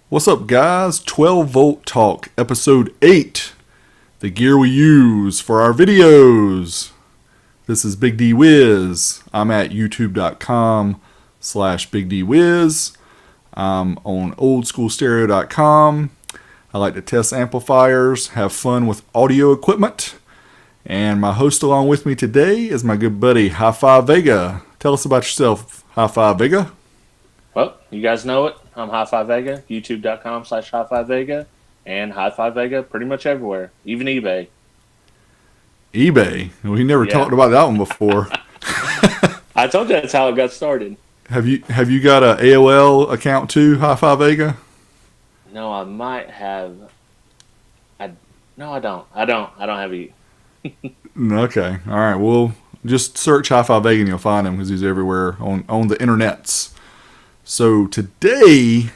What's up, guys? 12 Volt Talk, episode 8. The gear we use for our videos. This is Big D Wiz. I'm at youtube.com/BigDWiz. I'm on oldschoolstereo.com. I like to test amplifiers, have fun with audio equipment. And my host along with me today is my good buddy HiFiVega. Tell us about yourself, HiFiVega. Well, you guys know it. I'm HiFiVega, youtube.com/HiFiVega, and HiFiVega pretty much everywhere, even eBay. eBay? We never talked about that one before. I told you that's how it got started. Have you got an AOL account too, HiFiVega? No, I might have. No, I don't. I don't have a. Okay. All right. Well, just search HiFiVega and you'll find him because he's everywhere on the internets. So today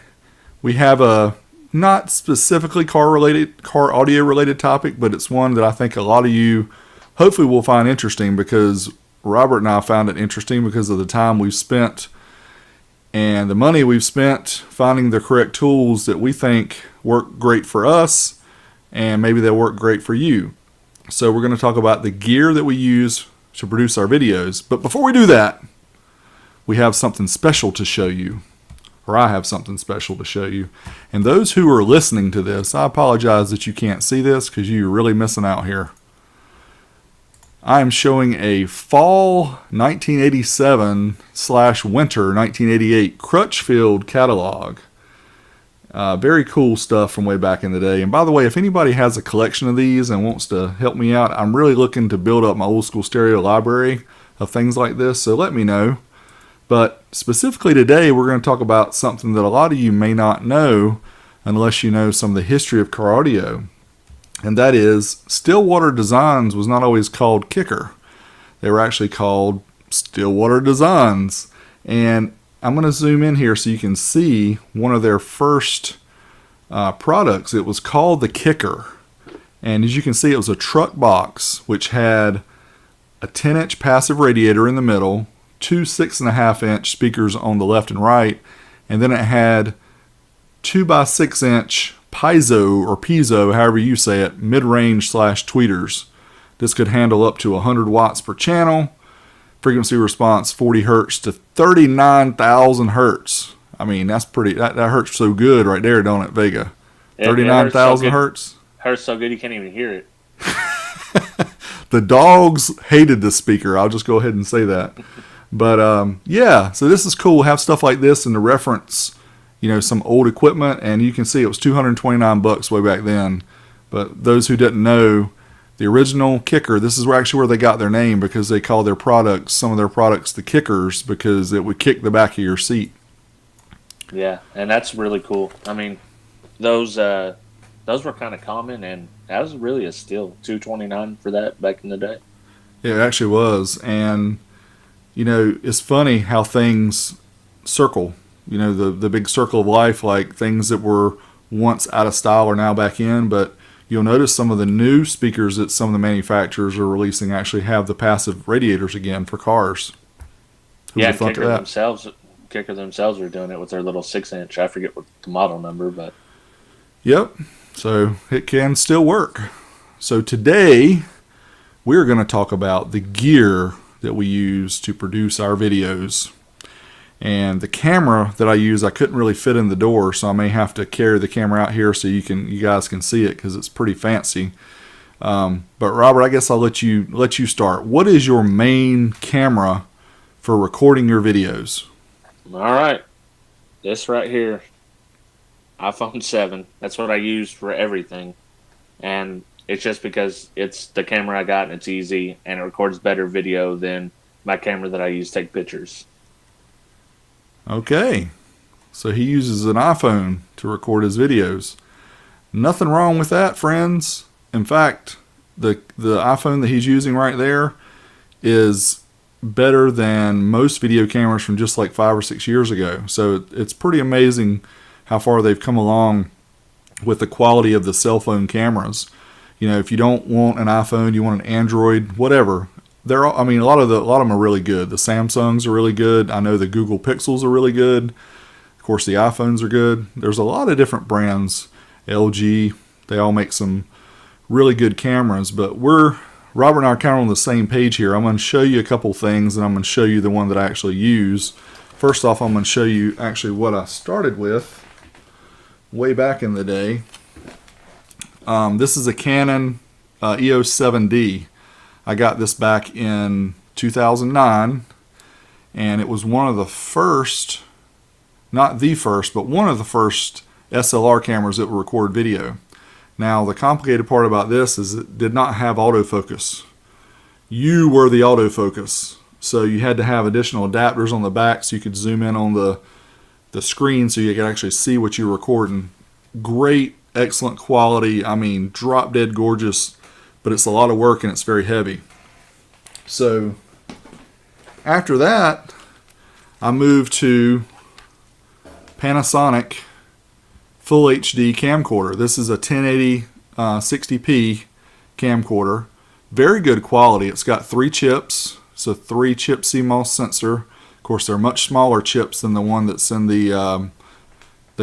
we have a not specifically car audio related topic, but it's one that I think a lot of you hopefully will find interesting because Robert and I found it interesting because of the time we've spent and the money we've spent finding the correct tools that we think work great for us and maybe they'll work great for you. So we're going to talk about the gear that we use to produce our videos. But before we do that, we have something special to show you. Or I have something special to show you. And those who are listening to this, I apologize that you can't see this because you're really missing out here. I am showing a fall 1987/winter 1988 Crutchfield catalog. Very cool stuff from way back in the day. And by the way, if anybody has a collection of these and wants to help me out, I'm really looking to build up my old school stereo library of things like this. So let me know. But specifically today, we're going to talk about something that a lot of you may not know unless you know some of the history of car audio. And that is, Stillwater Designs was not always called Kicker. They were actually called Stillwater Designs. And I'm going to zoom in here so you can see one of their first products. It was called the Kicker. And as you can see, it was a truck box which had a 10-inch passive radiator in the middle, two 6.5-inch speakers on the left and right, and then it had 2x6-inch piezo, however you say it, mid-range / tweeters. This could handle up to 100 watts per channel. Frequency response 40 hertz to 39,000 hertz. I mean, that's pretty. That hurts so good right there, don't it, Vega? 39,000 hertz. Hurts so good you can't even hear it. The dogs hated this speaker. I'll just go ahead and say that. But yeah, so this is cool. Have stuff like this and to reference, some old equipment, and you can see it was $229 way back then. But those who didn't know, the original Kicker, this is actually where they got their name because they call their products, some of their products, the Kickers because it would kick the back of your seat. Yeah, and that's really cool. I mean, those were kind of common, and that was really a steal. $229 for that back in the day. Yeah, it actually was, and it's funny how things circle. The big circle of life, like things that were once out of style are now back in. But you'll notice some of the new speakers that some of the manufacturers are releasing actually have the passive radiators again for cars. Yeah, Kicker themselves are doing it with their little 6-inch. I forget what the model number, but yep. So it can still work. So today we're going to talk about the gear that we use to produce our videos. And the camera that I use, I couldn't really fit in the door, so I may have to carry the camera out here so you guys can see it because it's pretty fancy. But Robert, I guess I'll let you start. What is your main camera for recording your videos? All right, this right here, iPhone 7. That's what I use for everything, and it's just because it's the camera I got and it's easy and it records better video than my camera that I use to take pictures. Okay. So he uses an iPhone to record his videos. Nothing wrong with that, friends. In fact, the iPhone that he's using right there is better than most video cameras from just like 5 or 6 years ago. So it's pretty amazing how far they've come along with the quality of the cell phone cameras. If you don't want an iPhone, you want an Android, whatever. A lot of them are really good. The Samsungs are really good. I know the Google Pixels are really good. Of course, the iPhones are good. There's a lot of different brands. LG, they all make some really good cameras, but Robert and I are kind of on the same page here. I'm going to show you a couple things, and I'm going to show you the one that I actually use. First off, I'm going to show you actually what I started with way back in the day. This is a Canon EOS 7D. I got this back in 2009, and it was one of the first, not the first, but one of the first SLR cameras that would record video. Now, the complicated part about this is it did not have autofocus. You were the autofocus. So you had to have additional adapters on the back so you could zoom in on the screen so you could actually see what you were recording. Great, excellent quality. I mean, drop dead gorgeous, but it's a lot of work and it's very heavy. So after that, I moved to Panasonic Full HD camcorder. This is a 1080 60p camcorder. Very good quality. It's got 3 chips. It's a 3-chip CMOS sensor. Of course, they're much smaller chips than the one that's in the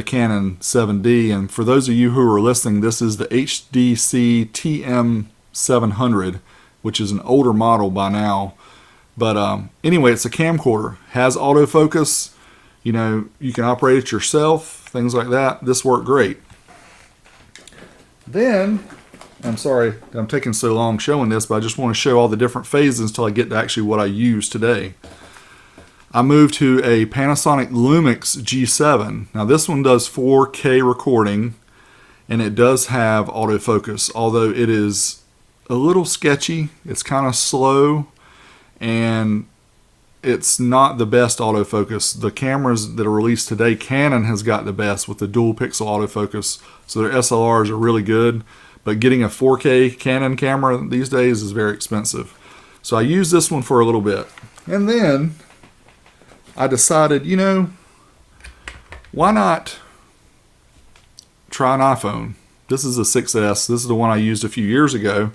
Canon 7D. And for those of you who are listening, this is the HDC TM700, which is an older model by now. But anyway, it's a camcorder. Has autofocus. You know, you can operate it yourself, things like that. This worked great. Then, I'm sorry I'm taking so long showing this, but I just want to show all the different phases until I get to actually what I use today. I moved to a Panasonic Lumix G7. Now this one does 4K recording, and it does have autofocus, although it is a little sketchy. It's kind of slow, and it's not the best autofocus. The cameras that are released today, Canon has got the best with the dual pixel autofocus, so their SLRs are really good. But getting a 4K Canon camera these days is very expensive. So I used this one for a little bit. And then I decided, you know, why not try an iPhone? This is a 6S. This is the one I used a few years ago.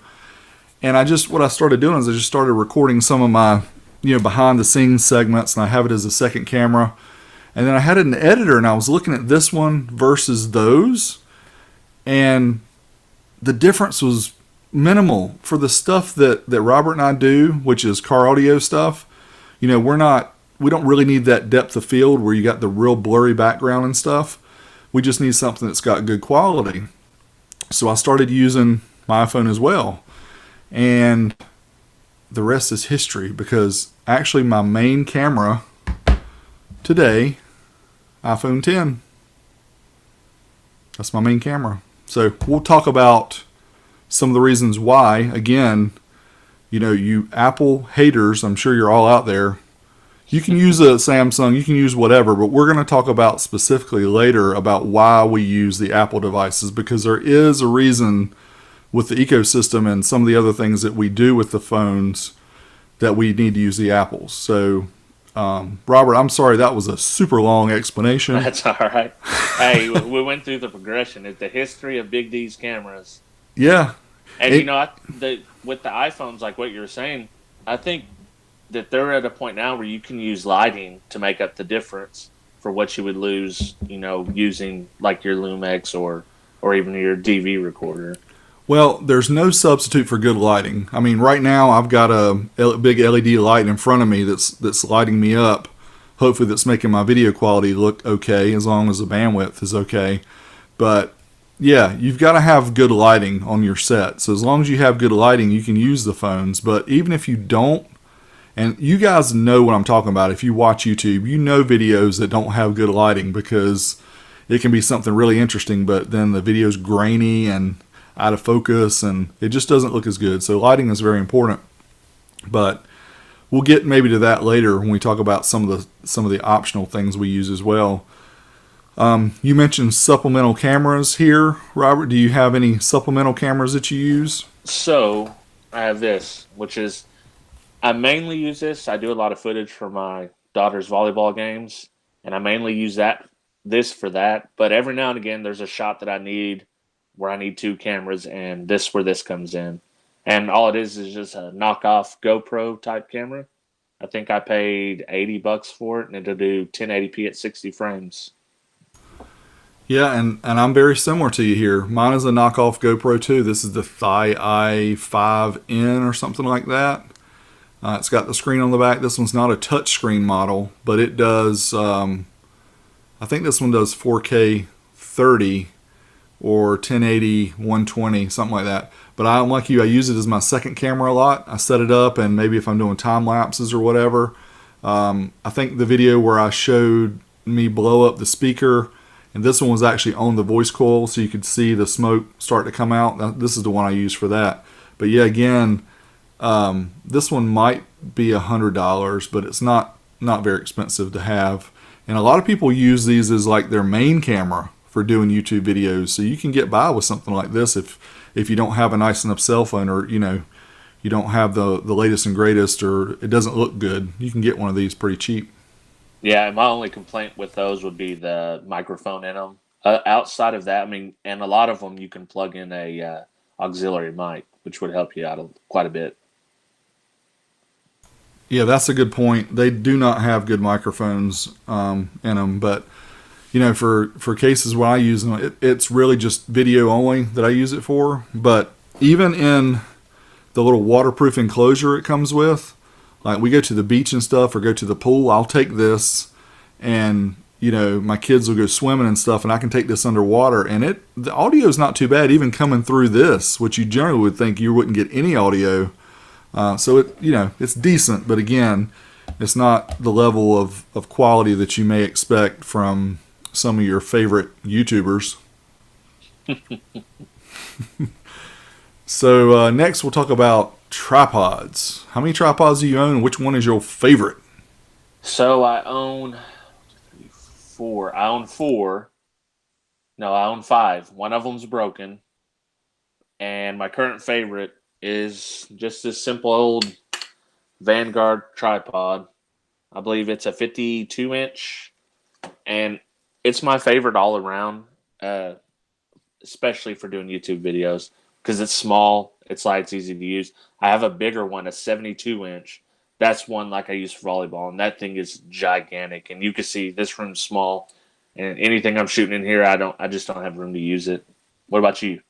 And what I started doing is I just started recording some of my, you know, behind the scenes segments, and I have it as a second camera. And then I had an editor, and I was looking at this one versus those, and the difference was minimal for the stuff that Robert and I do, which is car audio stuff. You know, we don't really need that depth of field where you got the real blurry background and stuff. We just need something that's got good quality. So I started using my iPhone as well. And the rest is history, because actually my main camera today, iPhone 10. That's my main camera. So we'll talk about some of the reasons why. Again, you know, you Apple haters, I'm sure you're all out there. You can use a Samsung, you can use whatever, but we're going to talk about specifically later about why we use the Apple devices, because there is a reason with the ecosystem and some of the other things that we do with the phones that we need to use the Apples. So, Robert, I'm sorry, that was a super long explanation. That's all right. Hey, we went through the progression. It's the history of Big D's cameras. Yeah. And, you know, with the iPhones, like what you were saying, I think that they're at a point now where you can use lighting to make up the difference for what you would lose, you know, using like your Lumix or even your DV recorder. Well, there's no substitute for good lighting. I mean, right now I've got a big LED light in front of me that's lighting me up. Hopefully that's making my video quality look okay, as long as the bandwidth is okay. But yeah, you've got to have good lighting on your set. So as long as you have good lighting, you can use the phones. But even if you don't, and you guys know what I'm talking about, if you watch YouTube, you know videos that don't have good lighting, because it can be something really interesting, but then the video's grainy and out of focus, and it just doesn't look as good. So lighting is very important, but we'll get maybe to that later when we talk about some of the optional things we use as well. You mentioned supplemental cameras here, Robert. Do you have any supplemental cameras that you use? So I have this, which is, I mainly use this. I do a lot of footage for my daughter's volleyball games, and I mainly use this for that. But every now and again, there's a shot that I need where I need 2 cameras, and this where this comes in. And all it is just a knockoff GoPro type camera. I think I paid $80 for it, and it'll do 1080p at 60 frames. Yeah, and I'm very similar to you here. Mine is a knockoff GoPro 2. This is the Thigh Eye 5N or something like that. It's got the screen on the back. This one's not a touch screen model, but it does, I think this one does 4K 30 or 1080 120, something like that. But I'm like you, I use it as my second camera a lot. I set it up, and maybe if I'm doing time lapses or whatever. I think the video where I showed me blow up the speaker, and this one was actually on the voice coil, so you could see the smoke start to come out. This is the one I use for that. But yeah, again, this one might be $100, but it's not very expensive to have. And a lot of people use these as like their main camera for doing YouTube videos. So you can get by with something like this if you don't have a nice enough cell phone, or you don't have the latest and greatest, or it doesn't look good. You can get one of these pretty cheap. Yeah, and my only complaint with those would be the microphone in them. Outside of that, I mean, and a lot of them you can plug in a auxiliary mic, which would help you out quite a bit. Yeah, that's a good point. They do not have good microphones in them, but for cases where I use them, it's really just video only that I use it for. But even in the little waterproof enclosure it comes with, like we go to the beach and stuff or go to the pool, I'll take this, and my kids will go swimming and stuff, and I can take this underwater, and the audio is not too bad even coming through this, which you generally would think you wouldn't get any audio. So it's decent, but again, it's not the level of quality that you may expect from some of your favorite YouTubers. So next we'll talk about tripods. How many tripods do you own? Which one is your favorite? So I own 4. I own 4. No, I own 5. One of them's broken. And my current favorite is just this simple old Vanguard tripod. I believe it's a 52-inch. And it's my favorite all around, especially for doing YouTube videos, because it's small, it's light, it's easy to use. I have a bigger one, a 72-inch. That's one like I use for volleyball, and that thing is gigantic. And you can see this room's small, and anything I'm shooting in here, I just don't have room to use it. What about you?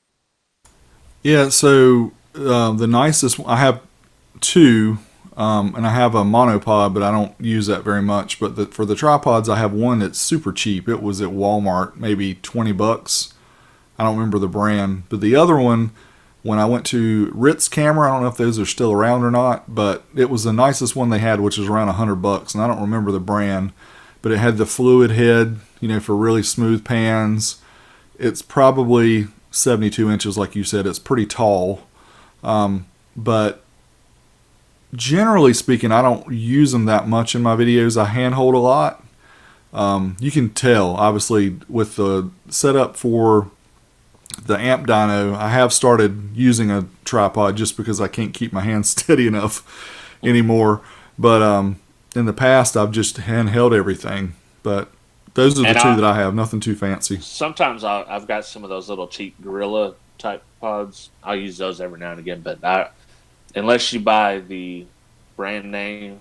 Yeah, so the nicest, I have 2, and I have a monopod, but I don't use that very much. But for the tripods, I have one that's super cheap. It was at Walmart, maybe $20. I don't remember the brand. But the other one, when I went to Ritz Camera, I don't know if those are still around or not, but it was the nicest one they had, which was around $100, and I don't remember the brand. But it had the fluid head, for really smooth pans. It's probably 72 inches, like you said. It's pretty tall. But generally speaking, I don't use them that much in my videos. I handhold a lot. You can tell, obviously, with the setup for the amp dyno, I have started using a tripod just because I can't keep my hands steady enough anymore. But in the past, I've just handheld everything. But those are the two that I have, nothing too fancy. Sometimes I've got some of those little cheap Gorilla type pods. I'll use those every now and again, but unless you buy the brand name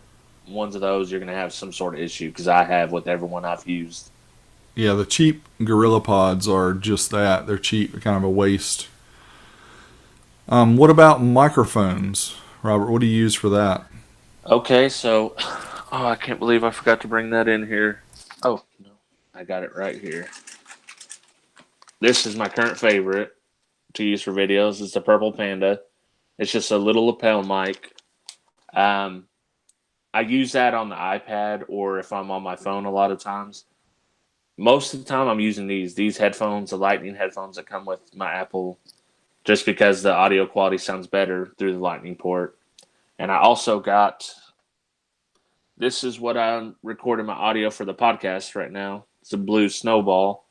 ones of those, you're going to have some sort of issue, because I have with everyone I've used. Yeah, the cheap Gorilla pods are just that. They're cheap. They're kind of a waste. What about microphones? Robert, what do you use for that? Okay, so... Oh, I can't believe I forgot to bring that in here. Oh, no. I got it right here. This is my current favorite to use for videos. It's the Purple Panda. It's just a little lapel mic. I use that on the iPad, or if I'm on my phone a lot of times. Most of the time I'm using these headphones, the Lightning headphones that come with my Apple, just because the audio quality sounds better through the Lightning port. And I also got, this is what I'm recording my audio for the podcast right now. It's a Blue Snowball.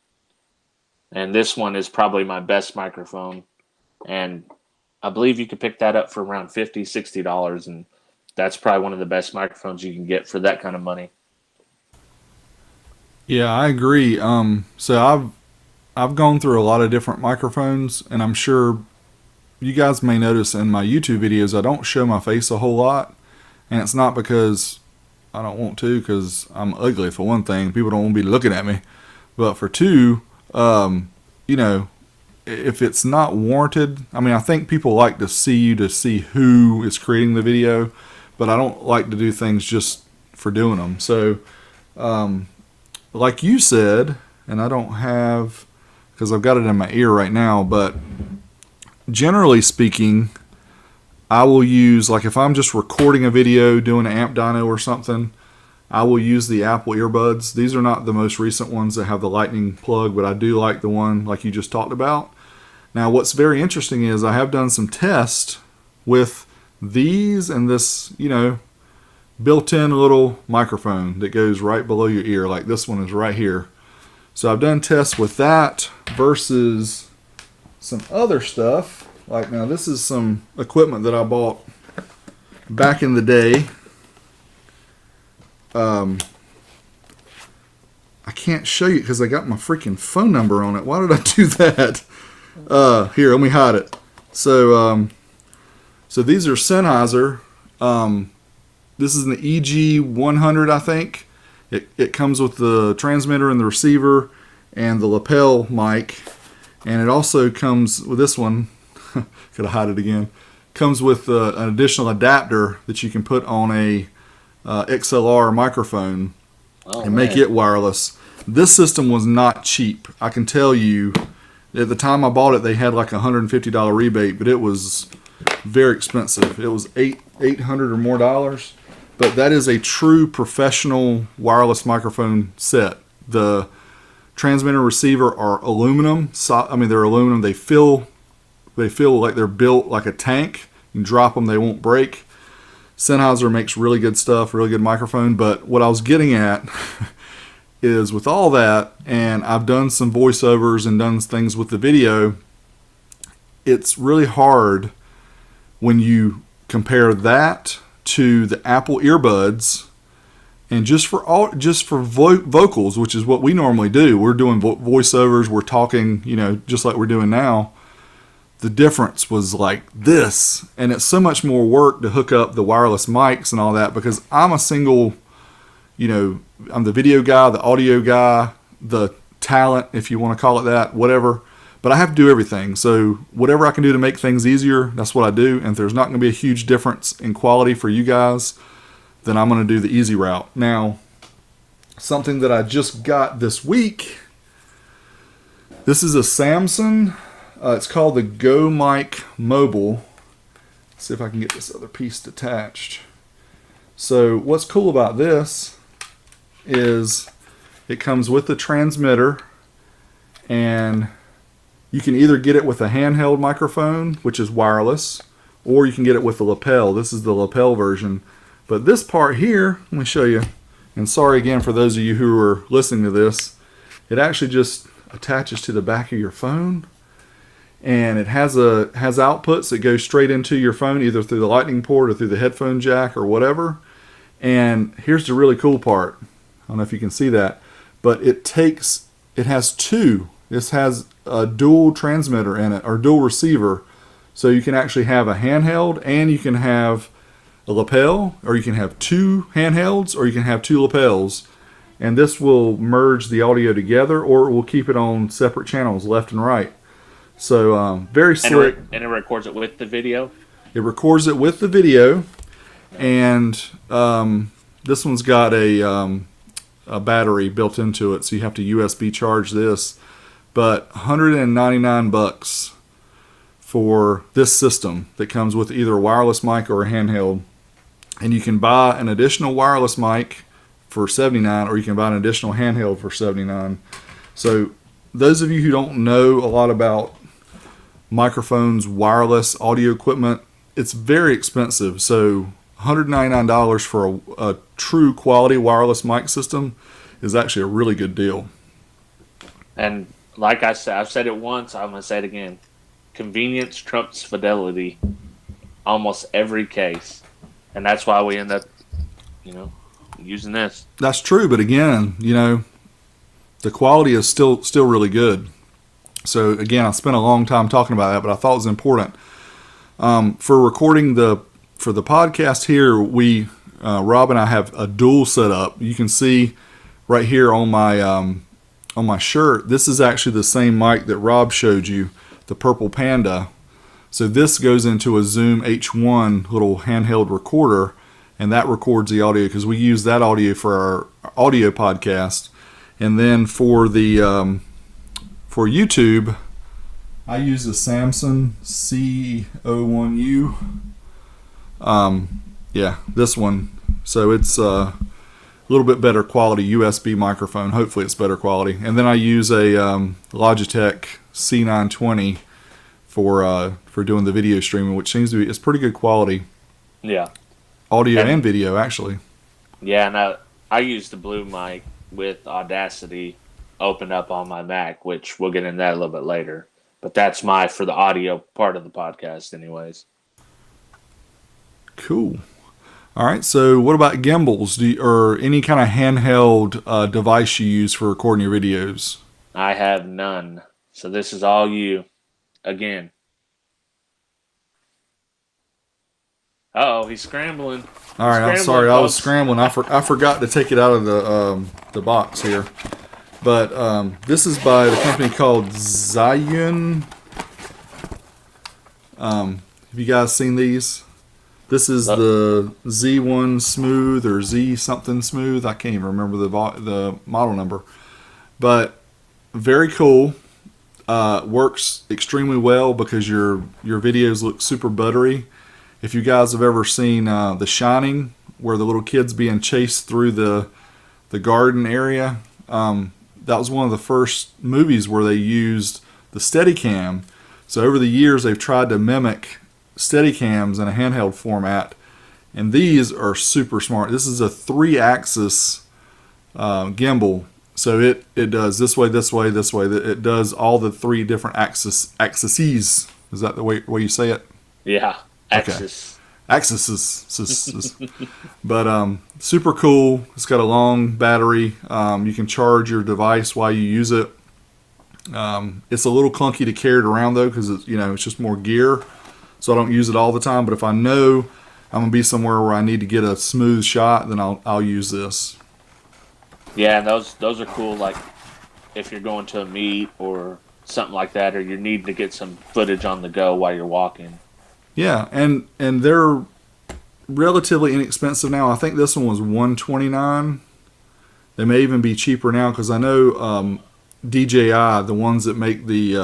And this one is probably my best microphone. And I believe you could pick that up for around $50, $60. And that's probably one of the best microphones you can get for that kind of money. Yeah, I agree. So I've gone through a lot of different microphones, and I'm sure you guys may notice in my YouTube videos I don't show my face a whole lot, and it's not because I don't want to, because I'm ugly for one thing. People don't want to be looking at me. But for two, you know, if it's not warranted, I mean, I think people like to see who is creating the video, but I don't like to do things just for doing them. So, like you said, and I don't have, because I've got it in my ear right now, but generally speaking, I will use, like if I'm just recording a video, doing an amp dyno or something, I will use the Apple earbuds. These are not the most recent ones that have the lightning plug, but I do like the one like you just talked about. Now what's very interesting is I have done some tests with these and this, you know, built-in little microphone that goes right below your ear, like this one is right here. So I've done tests with that versus some other stuff. Like now this is some equipment that I bought back in the day. I can't show you because I got my freaking phone number on it. Why did I do that? Here, let me hide it. So, so these are Sennheiser. This is an EG100, I think. It comes with the transmitter and the receiver and the lapel mic, and it also comes with this one. Could I hide it again? Comes with an additional adapter that you can put on a XLR microphone and make it wireless. This system was not cheap. I can tell you, at the time I bought it, they had like a $150 rebate, but it was very expensive. It was $800 or more dollars. But that is a true professional wireless microphone set. The transmitter receiver are aluminum. I mean, they're aluminum. They feel like they're built like a tank. You can drop them, they won't break. Sennheiser makes really good stuff, really good microphone. But what I was getting at is with all that, and I've done some voiceovers and done things with the video, it's really hard when you compare that to the Apple earbuds, and just for vocals, which is what we normally do. We're doing voiceovers, we're talking, you know, just like we're doing now. The difference was like this, and it's so much more work to hook up the wireless mics and all that, because I'm a single, you know, I'm the video guy, the audio guy, the talent, if you want to call it that, whatever. But I have to do everything. So whatever I can do to make things easier, that's what I do. And if there's not going to be a huge difference in quality for you guys, then I'm going to do the easy route. Now, something that I just got this week, this is a Samsung. It's called the Go Mic Mobile. Let's see if I can get this other piece detached. So what's cool about this is it comes with the transmitter, and you can either get it with a handheld microphone, which is wireless, or you can get it with the lapel. This is the lapel version. But this part here, let me show you. And sorry again for those of you who are listening to this. It actually just attaches to the back of your phone. And it has outputs that go straight into your phone, either through the lightning port or through the headphone jack or whatever. And here's the really cool part. I don't know if you can see that. But it has two. This has a dual transmitter in it, or dual receiver. So you can actually have a handheld, and you can have a lapel, or you can have two handhelds, or you can have two lapels. And this will merge the audio together, or it will keep it on separate channels, left and right. So very slick. And it records it with the video? It records it with the video. And this one's got a battery built into it, so you have to USB charge this. But $199 for this system that comes with either a wireless mic or a handheld. And you can buy an additional wireless mic for $79, or you can buy an additional handheld for $79. So those of you who don't know a lot about microphones, wireless audio equipment, it's very expensive. So $199 for a true quality wireless mic system is actually a really good deal. And like I said, I've said it once, I'm going to say it again. Convenience trumps fidelity almost every case. And that's why we end up, you know, using this. That's true, but again, you know, the quality is still really good. So again, I spent a long time talking about that, but I thought it was important. For recording for the podcast here, Rob and I have a dual setup. You can see right here on my on my shirt, this is actually the same mic that Rob showed you, the Purple Panda. So this goes into a Zoom H1 little handheld recorder, and that records the audio because we use that audio for our audio podcast. And then for the for YouTube, I use a Samsung C01U. Yeah, this one. So it's a little bit better quality USB microphone. Hopefully it's better quality. And then I use a Logitech C920 for doing the video streaming, which seems to be, it's pretty good quality. Yeah. Audio and video, actually. Yeah, and I use the Blue mic with Audacity opened up on my Mac, which we'll get into that a little bit later. But that's for the audio part of the podcast anyways. Cool. All right, so what about gimbals? Or any kind of handheld device you use for recording your videos? I have none. So this is all you. Again. Uh-oh, he's scrambling. All right, I'm sorry. I was scrambling. I forgot to take it out of the box here. But this is by the company called Zhiyun. Have you guys seen these? This is the Z1 Smooth or Z something Smooth. I can't even remember the model number. But very cool. Works extremely well because your videos look super buttery. If you guys have ever seen The Shining, where the little kid's being chased through the garden area, that was one of the first movies where they used the Steadicam. So over the years, they've tried to mimic Steadicams in a handheld format, and these are super smart. This is a 3-axis gimbal, so it does this way, this way, this way. It does all the 3 different axes. Is that the way you say it? Yeah, axis. Okay. Axes. But super cool. It's got a long battery. You can charge your device while you use it. It's a little clunky to carry it around though, because it's just more gear. So I don't use it all the time. But if I know I'm gonna be somewhere where I need to get a smooth shot, then I'll use this. Yeah, those are cool. Like if you're going to a meet or something like that, or you're needing to get some footage on the go while you're walking. Yeah, and they're relatively inexpensive now. I think this one was $129. They may even be cheaper now because I know DJI, the ones that make the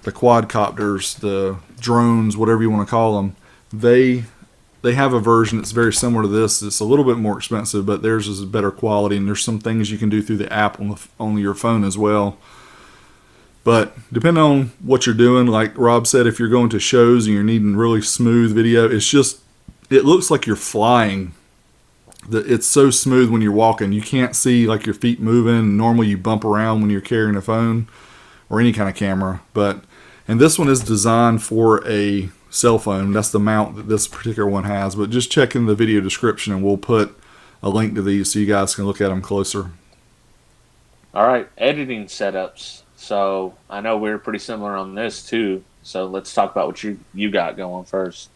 quadcopters, the drones, whatever you want to call them, they have a version that's very similar to this. It's a little bit more expensive, but theirs is better quality, and there's some things you can do through the app on your phone as well. But depending on what you're doing, like Rob said, if you're going to shows and you're needing really smooth video, it looks like you're flying. It's so smooth when you're walking. You can't see like your feet moving. Normally you bump around when you're carrying a phone or any kind of camera. And this one is designed for a cell phone. That's the mount that this particular one has. But just check in the video description and we'll put a link to these so you guys can look at them closer. All right, editing setups. So I know we're pretty similar on this too. So let's talk about what you got going first.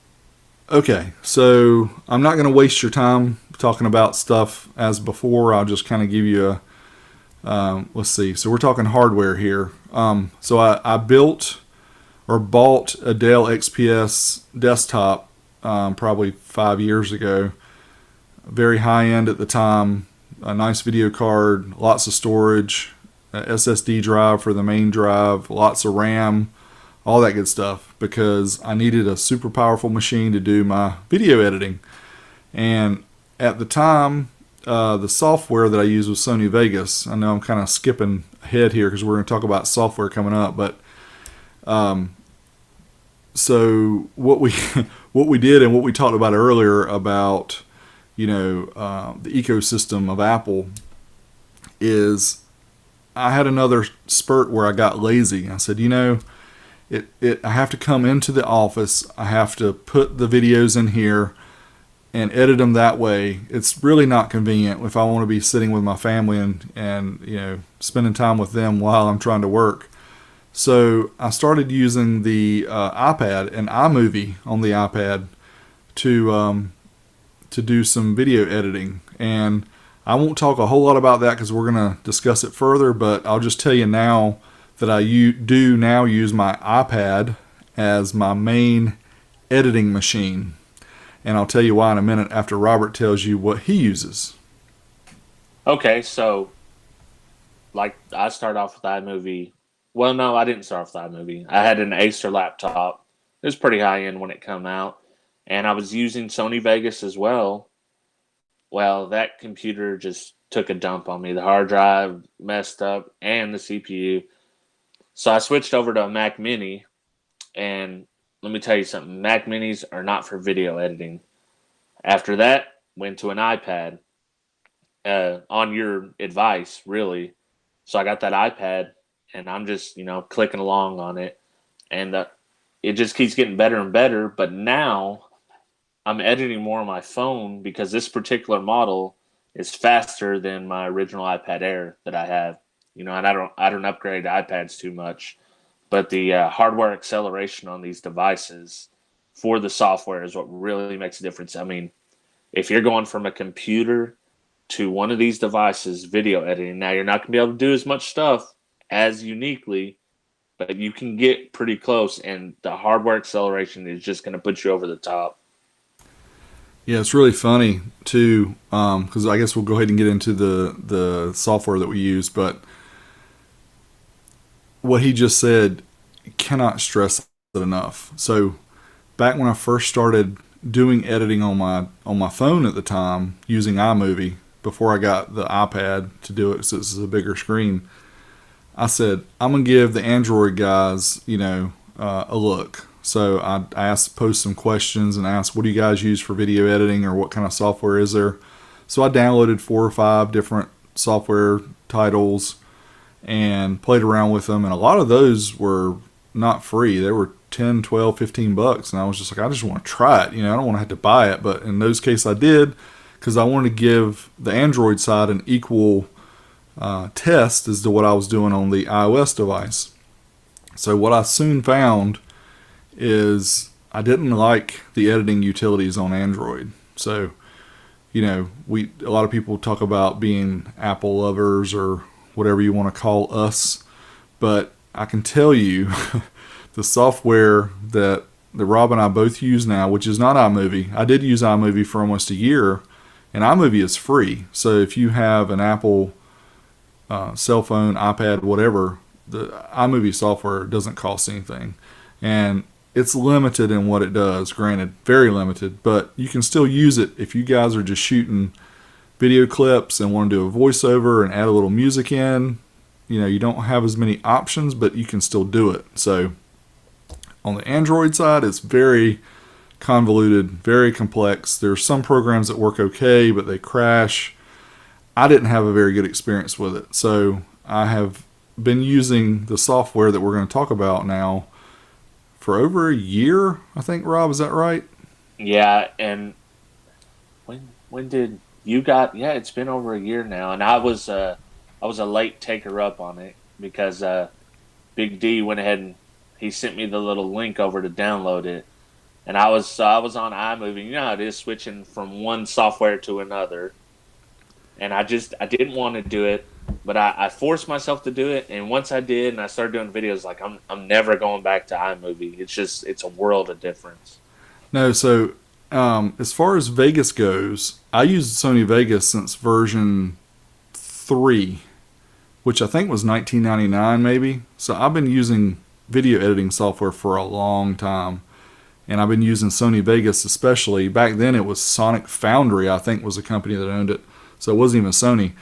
Okay, so I'm not going to waste your time talking about stuff as before. I'll just kind of give you let's see. So we're talking hardware here. So I built or bought a Dell XPS desktop probably 5 years ago. Very high end at the time. A nice video card, lots of storage, SSD drive for the main drive, lots of RAM, all that good stuff, because I needed a super powerful machine to do my video editing. And at the time, the software that I used was Sony Vegas. I know I'm kind of skipping ahead here because we're going to talk about software coming up, but so what we did and what we talked about earlier about the ecosystem of Apple is I had another spurt where I got lazy. I said, I have to come into the office. I have to put the videos in here and edit them that way. It's really not convenient if I want to be sitting with my family and spending time with them while I'm trying to work. So I started using the iPad and iMovie on the iPad to do some video editing. And I won't talk a whole lot about that because we're going to discuss it further, but I'll just tell you now that I do now use my iPad as my main editing machine. And I'll tell you why in a minute after Robert tells you what he uses. Okay, so like I started off with iMovie. Well, no, I didn't start off with iMovie. I had an Acer laptop. It was pretty high end when it came out, and I was using Sony Vegas as well. Well, that computer just took a dump on me. The hard drive messed up and the CPU. So I switched over to a Mac Mini, and let me tell you something. Mac Minis are not for video editing. After that, went to an iPad on your advice, really. So I got that iPad, and I'm just, clicking along on it. And it just keeps getting better and better. But now I'm editing more on my phone because this particular model is faster than my original iPad Air that I have. And I don't upgrade iPads too much, but the hardware acceleration on these devices for the software is what really makes a difference. I mean, if you're going from a computer to one of these devices, video editing, now you're not going to be able to do as much stuff as uniquely, but you can get pretty close, and the hardware acceleration is just going to put you over the top. Yeah, it's really funny too, because I guess we'll go ahead and get into the software that we use. But what he just said, cannot stress it enough. So back when I first started doing editing on my phone at the time using iMovie, before I got the iPad to do it, so this is a bigger screen, I said I'm gonna give the Android guys, a look. So I posed some questions and asked, what do you guys use for video editing, or what kind of software is there? So I downloaded 4 or 5 different software titles and played around with them. And a lot of those were not free. They were 10, 12, 15 bucks. And I was just like, I just want to try it. I don't want to have to buy it. But in those cases I did, because I wanted to give the Android side an equal test as to what I was doing on the iOS device. So what I soon found is I didn't like the editing utilities on Android. So, a lot of people talk about being Apple lovers or whatever you want to call us, but I can tell you the software that Rob and I both use now, which is not iMovie. I did use iMovie for almost a year, and iMovie is free. So if you have an Apple cell phone, iPad, whatever, the iMovie software doesn't cost anything. And it's limited in what it does, granted, very limited, but you can still use it if you guys are just shooting video clips and want to do a voiceover and add a little music in. You don't have as many options, but you can still do it. So on the Android side, it's very convoluted, very complex. There's some programs that work okay, but they crash. I didn't have a very good experience with it. So I have been using the software that we're going to talk about now for over a year, I think. Rob, is that right? Yeah, and when did you got? Yeah, it's been over a year now, and I was a late taker up on it because Big D went ahead and he sent me the little link over to download it, and I was on iMovie. You know how it is, switching from one software to another, and I didn't want to do it. But I forced myself to do it, and once I did, and I started doing videos, like I'm never going back to iMovie. It's a world of difference. No, so as far as Vegas goes, I used Sony Vegas since version 3, which I think was 1999 maybe. So I've been using video editing software for a long time, and I've been using Sony Vegas especially. Back then it was Sonic Foundry, I think, was the company that owned it, so it wasn't even Sony.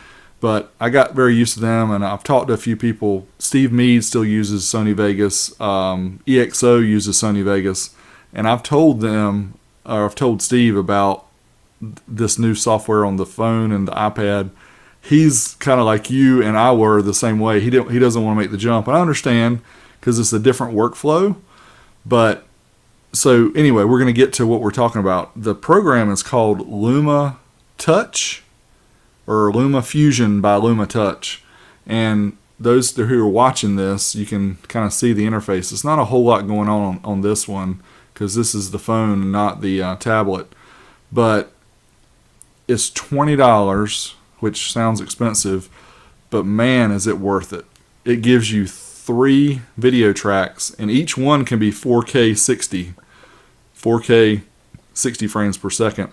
But I got very used to them, and I've talked to a few people. Steve Mead still uses Sony Vegas. EXO uses Sony Vegas. And I've told Steve about this new software on the phone and the iPad. He's kind of like you and I were the same way. He doesn't want to make the jump. And I understand because it's a different workflow. But so anyway, we're going to get to what we're talking about. The program is called Luma Touch, or Luma Fusion by Luma Touch. And those who are watching this, you can kind of see the interface. It's not a whole lot going on this one because this is the phone and not the tablet. But it's $20 which sounds expensive, but man, is it worth it. It gives you 3 video tracks, and each one can be 4K 60 frames per second.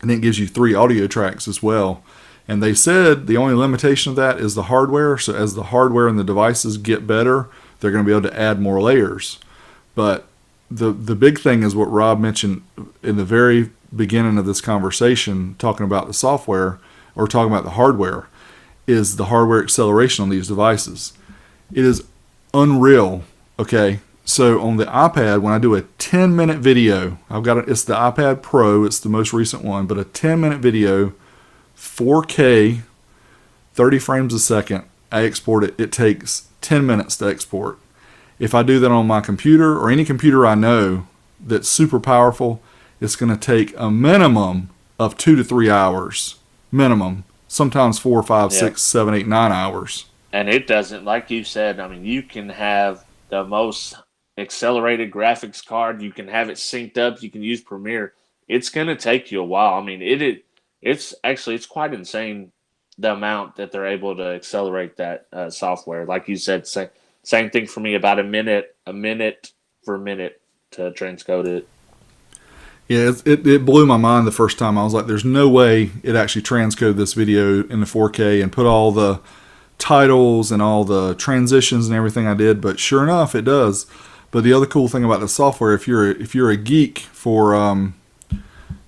And it gives you 3 audio tracks as well. And they said the only limitation of that is the hardware. So as the hardware and the devices get better, they're going to be able to add more layers. But the big thing is what Rob mentioned in the very beginning of this conversation, talking about the software or talking about the hardware, is the hardware acceleration on these devices. It is unreal. Okay, so on the iPad, when I do a 10-minute video, it's the iPad Pro, it's the most recent one, but a 10-minute video, 4K, 30 frames a second, I export it. It takes 10 minutes to export. If I do that on my computer or any computer I know that's super powerful, it's going to take a minimum of 2 to 3 hours. Minimum. Sometimes 4, 5, 6, 7, 8, 9 hours. And it doesn't, like you said, I mean, you can have the most accelerated graphics card. You can have it synced up. You can use Premiere. It's going to take you a while. I mean, it's quite insane the amount that they're able to accelerate that software. Like you said, same thing for me, about a minute per minute to transcode it. Yeah, it blew my mind the first time. I was like, there's no way it actually transcoded this video into 4K and put all the titles and all the transitions and everything I did, but sure enough, it does. But the other cool thing about the software, if you're a geek for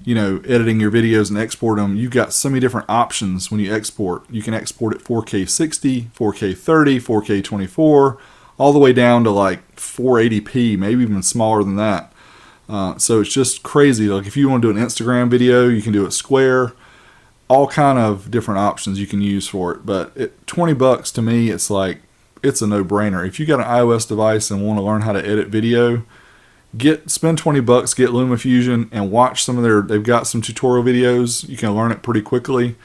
editing your videos and exporting them, you've got so many different options when you export. You can export it 4K 60, 4K 30, 4K 24, all the way down to like 480p, maybe even smaller than that. So it's just crazy. Like if you want to do an Instagram video, you can do it square. All kind of different options you can use for it. But $20 to me, it's a no-brainer. If you got an iOS device and want to learn how to edit video, spend $20, get LumaFusion, and watch they've got some tutorial videos. You can learn it pretty quickly,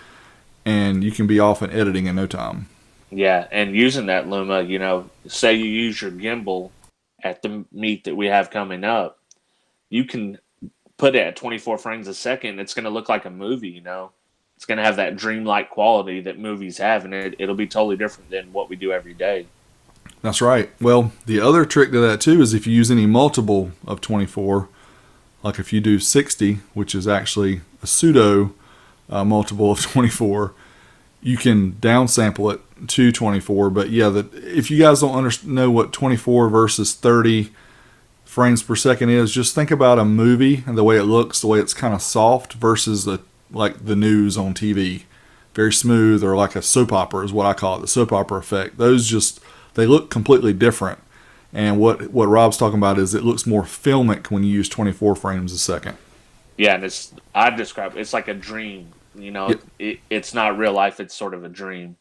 and you can be off and editing in no time. Yeah, and using that Luma, say you use your gimbal at the meet that we have coming up, you can put it at 24 frames a second. It's going to look like a movie, It's going to have that dreamlike quality that movies have, and it'll be totally different than what we do every day. That's right. Well, the other trick to that too is if you use any multiple of 24, like if you do 60, which is actually a pseudo multiple of 24, you can downsample it to 24. But yeah, if you guys don't know what 24 versus 30 frames per second is, just think about a movie and the way it looks, the way it's kind of soft versus like the news on TV. Very smooth, or like a soap opera is what I call it, the soap opera effect. They look completely different. And what Rob's talking about is it looks more filmic when you use 24 frames a second. Yeah, and it's like a dream. It's not real life, it's sort of a dream.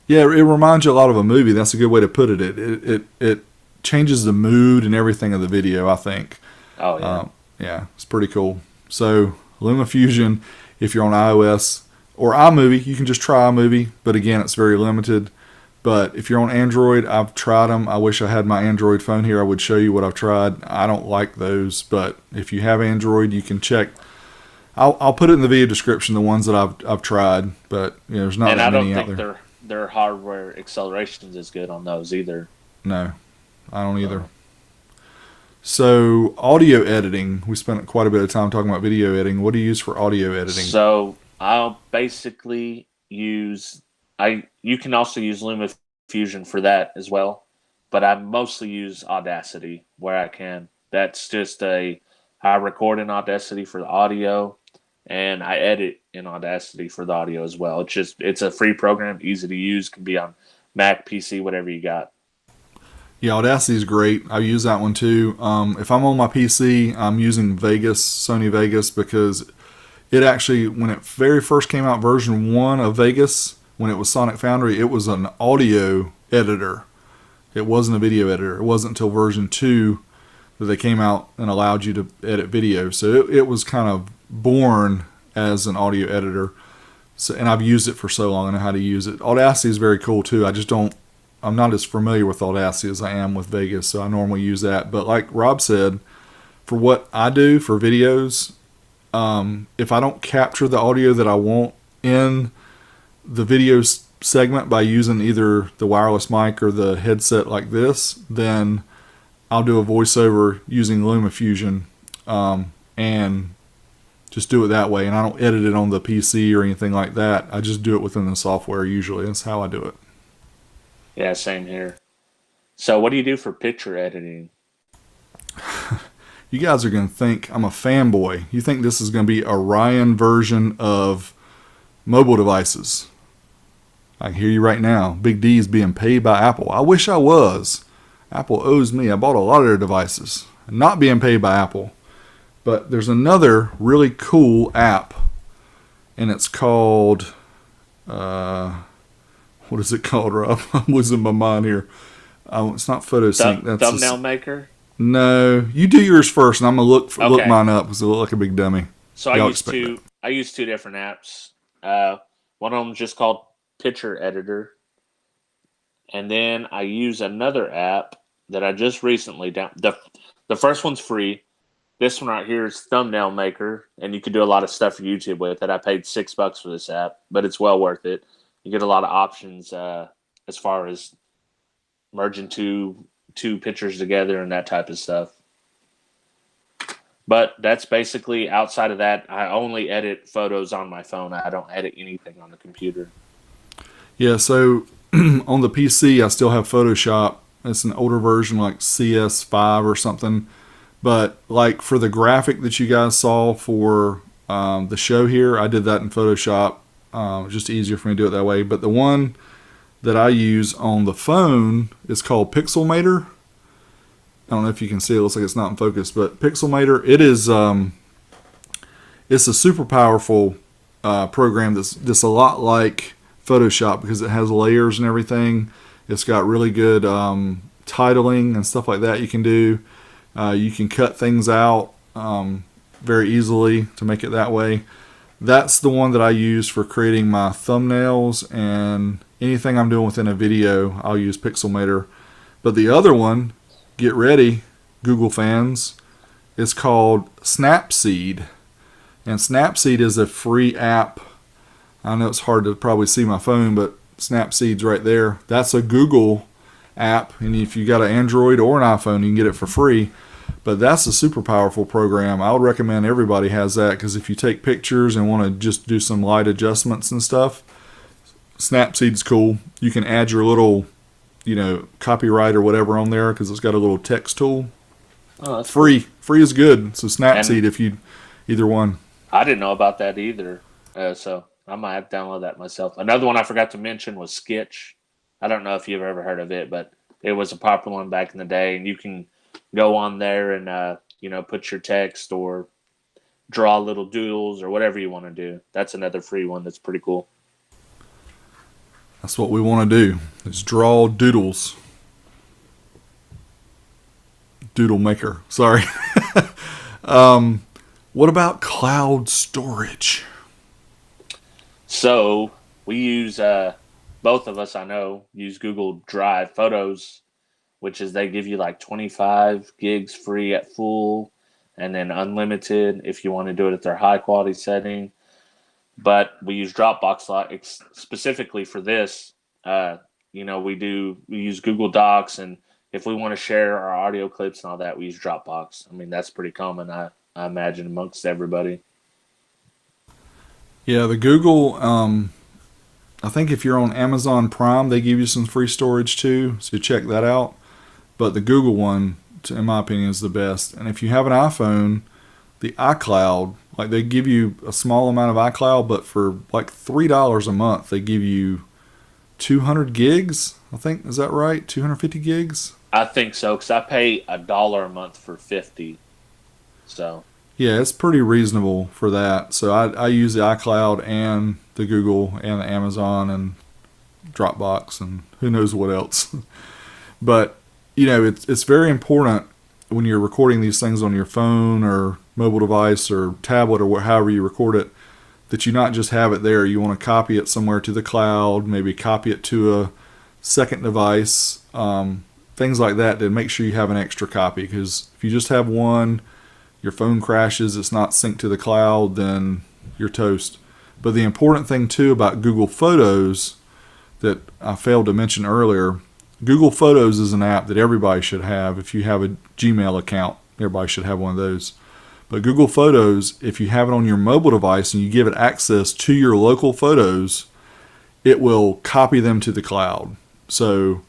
Yeah, it reminds you a lot of a movie. That's a good way to put it. It changes the mood and everything of the video, I think. Oh, yeah. Yeah, it's pretty cool. So, LumaFusion, if you're on iOS or iMovie, you can just try iMovie, but again, it's very limited. But if you're on Android, I've tried them. I wish I had my Android phone here. I would show you what I've tried. I don't like those, but if you have Android, you can check. I'll put it in the video description, the ones that I've tried, but there's not that many out there. And I don't think their hardware accelerations is good on those either. No, I don't either. So audio editing, we spent quite a bit of time talking about video editing. What do you use for audio editing? So I'll basically use. You can also use LumaFusion for that as well, but I mostly use Audacity where I can. That's just I record in Audacity for the audio, and I edit in Audacity for the audio as well. It's a free program, easy to use, can be on Mac, PC, whatever you got. Yeah, Audacity is great. I use that one too. If I'm on my PC, I'm using Sony Vegas, because it actually, when it very first came out, version 1 of Vegas, when it was Sonic Foundry, it was an audio editor. It wasn't a video editor. It wasn't until version 2 that they came out and allowed you to edit video. So it was kind of born as an audio editor. So, and I've used it for so long, I know how to use it. Audacity is very cool too. I'm not as familiar with Audacity as I am with Vegas, so I normally use that. But like Rob said, for what I do for videos, if I don't capture the audio that I want in the video segment by using either the wireless mic or the headset like this, then I'll do a voiceover using LumaFusion and just do it that way. And I don't edit it on the PC or anything like that. I just do it within the software usually. That's how I do it. Yeah, same here. So what do you do for picture editing? You guys are going to think I'm a fanboy. You think this is going to be a Ryan version of mobile devices. I can hear you right now. Big D is being paid by Apple. I wish I was. Apple owes me. I bought a lot of their devices. I'm not being paid by Apple. But there's another really cool app, and it's called, what is it called, Rob? I'm losing my mind here. It's not PhotoSync. That's Thumbnail Maker? No, you do yours first, and I'm gonna look mine up because I look like a big dummy. So I use two different apps. One of them is just called Picture Editor, and then I use another app that I just recently downloaded. The first one's free. This one right here is Thumbnail Maker, and you can do a lot of stuff for YouTube with it. I paid $6 for this app, but it's well worth it. You get a lot of options as far as merging two pictures together and that type of stuff. But that's basically, outside of that, I only edit photos on my phone. I don't edit anything on the computer. Yeah, so on the PC, I still have Photoshop. It's an older version, like CS5 or something. But like for the graphic that you guys saw for the show here, I did that in Photoshop. Just easier for me to do it that way. But the one that I use on the phone is called Pixelmator. I don't know if you can see it. It looks like it's not in focus, but Pixelmator, it is it's a super powerful program that's a lot like Photoshop because it has layers and everything. It's got really good titling and stuff like that you can do. You can cut things out very easily to make it that way. That's the one that I use for creating my thumbnails, and anything I'm doing within a video, I'll use Pixelmator. But the other one, get ready, Google fans, is called Snapseed. And Snapseed is a free app. I know it's hard to probably see my phone, but Snapseed's right there. That's a Google app, and if you got an Android or an iPhone, you can get it for free. But that's a super powerful program. I would recommend everybody has that, because if you take pictures and want to just do some light adjustments and stuff, Snapseed's cool. You can add your little, copyright or whatever on there because it's got a little text tool. Oh, that's free. Cool. Free is good. So Snapseed, if you either one. I didn't know about that either, so I might have to download that myself. Another one I forgot to mention was Sketch. I don't know if you've ever heard of it, but it was a popular one back in the day, and you can go on there and put your text or draw little doodles or whatever you want to do. That's another free one that's pretty cool. That's what we want to do, is draw doodles. Doodle maker. Sorry. What about cloud storage? So we use, both of us I know, use Google Drive Photos, which is they give you like 25 gigs free at full, and then unlimited if you want to do it at their high quality setting. But we use Dropbox a lot specifically for this. We use Google Docs, and if we want to share our audio clips and all that, we use Dropbox. I mean, that's pretty common, I imagine, amongst everybody. Yeah, the Google, I think if you're on Amazon Prime, they give you some free storage too, so check that out. But the Google one, in my opinion, is the best. And if you have an iPhone, the iCloud, like they give you a small amount of iCloud, but for like $3 a month, they give you 200 gigs. I think, is that right? 250 gigs? I think so, because I pay $1 a month for 50. So yeah, it's pretty reasonable for that. So I use the iCloud and the Google and the Amazon and Dropbox and who knows what else. But it's very important when you're recording these things on your phone or mobile device or tablet or however you record it, that you not just have it there. You want to copy it somewhere to the cloud, maybe copy it to a second device, things like that, to make sure you have an extra copy. Because if you just have one, your phone crashes, it's not synced to the cloud, then you're toast. But the important thing too about Google Photos that I failed to mention earlier, Google Photos is an app that everybody should have. If you have a Gmail account, everybody should have one of those. But Google Photos, if you have it on your mobile device and you give it access to your local photos, it will copy them to the cloud. So,